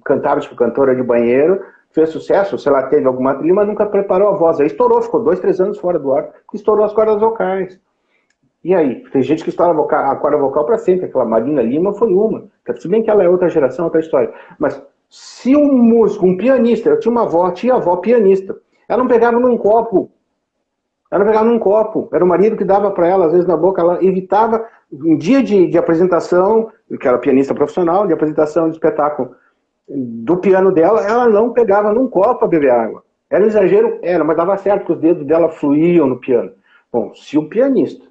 cantava, tipo, cantora de banheiro, fez sucesso, sei lá, teve alguma trilha, mas nunca preparou a voz. Aí estourou, ficou 2, 3 anos fora do ar, porque estourou as cordas vocais. E aí? Tem gente que estoura a corda vocal para sempre. Aquela Marina Lima foi uma. Se bem que ela é outra geração, outra história. Mas se um músico, um pianista, eu tinha uma avó, pianista, ela não pegava num copo. Ela não pegava num copo. Era o marido que dava para ela, às vezes na boca. Ela evitava, um dia de apresentação, que era pianista profissional, de apresentação de espetáculo, do piano dela, ela não pegava num copo para beber água. Era um exagero? Era, mas dava certo, porque os dedos dela fluíam no piano. Bom, se o pianista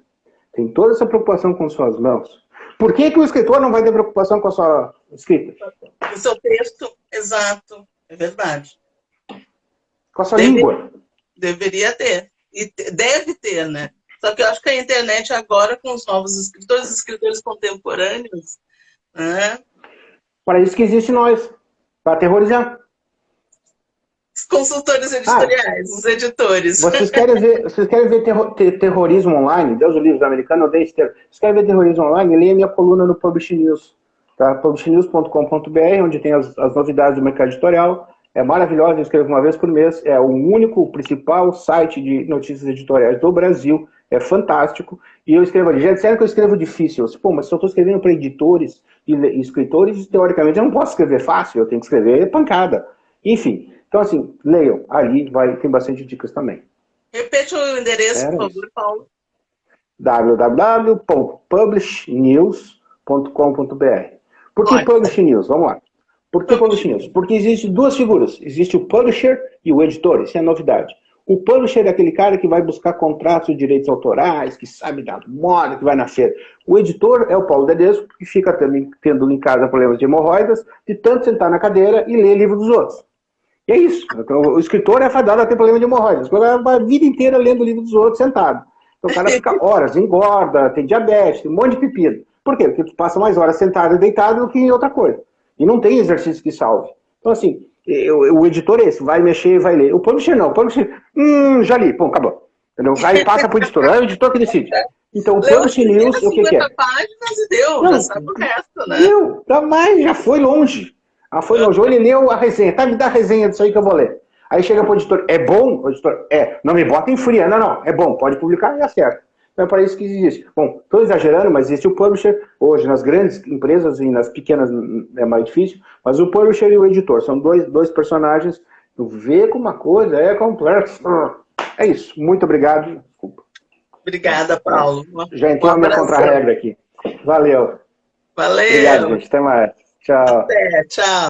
tem toda essa preocupação com suas mãos, por que o escritor não vai ter preocupação com a sua escrita? O seu texto, exato, é verdade. Com a sua língua. Deveria ter. E deve ter, né? Só que eu acho que a internet agora, com os novos escritores contemporâneos, né? Para isso que existe nós. Para aterrorizar. Os consultores editoriais, os editores. Vocês querem ver terrorismo online? Deus o livre, americano, eu odeio esse termo. Vocês querem ver terrorismo online? Leia minha coluna no Publish News. Tá? publishnews.com.br, onde tem as novidades do mercado editorial. É maravilhoso, eu escrevo uma vez por mês. É o único, o principal site de notícias editoriais do Brasil. É fantástico. E eu escrevo ali. Já disseram que eu escrevo difícil. Pô, mas se eu estou escrevendo para editores e escritores, teoricamente eu não posso escrever fácil, eu tenho que escrever pancada. Enfim. Então, assim, leiam. Ali tem bastante dicas também. Repete o endereço, por favor, Paulo. www.publishnews.com.br. Por que Publish News? Vamos lá. Por que Publish News? Porque existem duas figuras. Existe o publisher e o editor. Isso é a novidade. O publisher é aquele cara que vai buscar contratos de direitos autorais, que sabe da moda, que vai na feira. O editor é o Paulo Dedesco, que fica tendo em casa problemas de hemorroidas, de tanto sentar na cadeira e ler livro dos outros. E é isso. Então, o escritor é fadado a ter problema de hemorroidas. Ele vai a vida inteira lendo o livro dos outros sentado. Então o cara fica horas, engorda, tem diabetes, tem um monte de pepino. Por quê? Porque tu passa mais horas sentado e deitado do que em outra coisa. E não tem exercício que salve. Então, assim, o editor é esse, vai mexer, vai ler. O publisher não. O publisher, já li, pô, acabou. Entendeu? Aí passa para o editor. É o editor que decide. Então, o Publish News, o que é? Páginas e deu, já sabe o resto, né? Deu, já foi longe. Foi longe. Ou ele leu a resenha. Tá, me dá a resenha disso aí que eu vou ler. Aí chega pro editor, é bom? O editor, não me bota em fria. Não, é bom, pode publicar e acerta. Então é para isso que existe. Bom, estou exagerando, mas existe o publisher. Hoje, nas grandes empresas e nas pequenas é mais difícil, mas o publisher e o editor são dois personagens. Tu vê como uma coisa é complexa. É isso. Muito obrigado. Desculpa. Obrigada, Paulo. Já entrou a minha contra-regra aqui. Valeu. Valeu. Obrigado, gente. Até mais. Tchau. Até, tchau.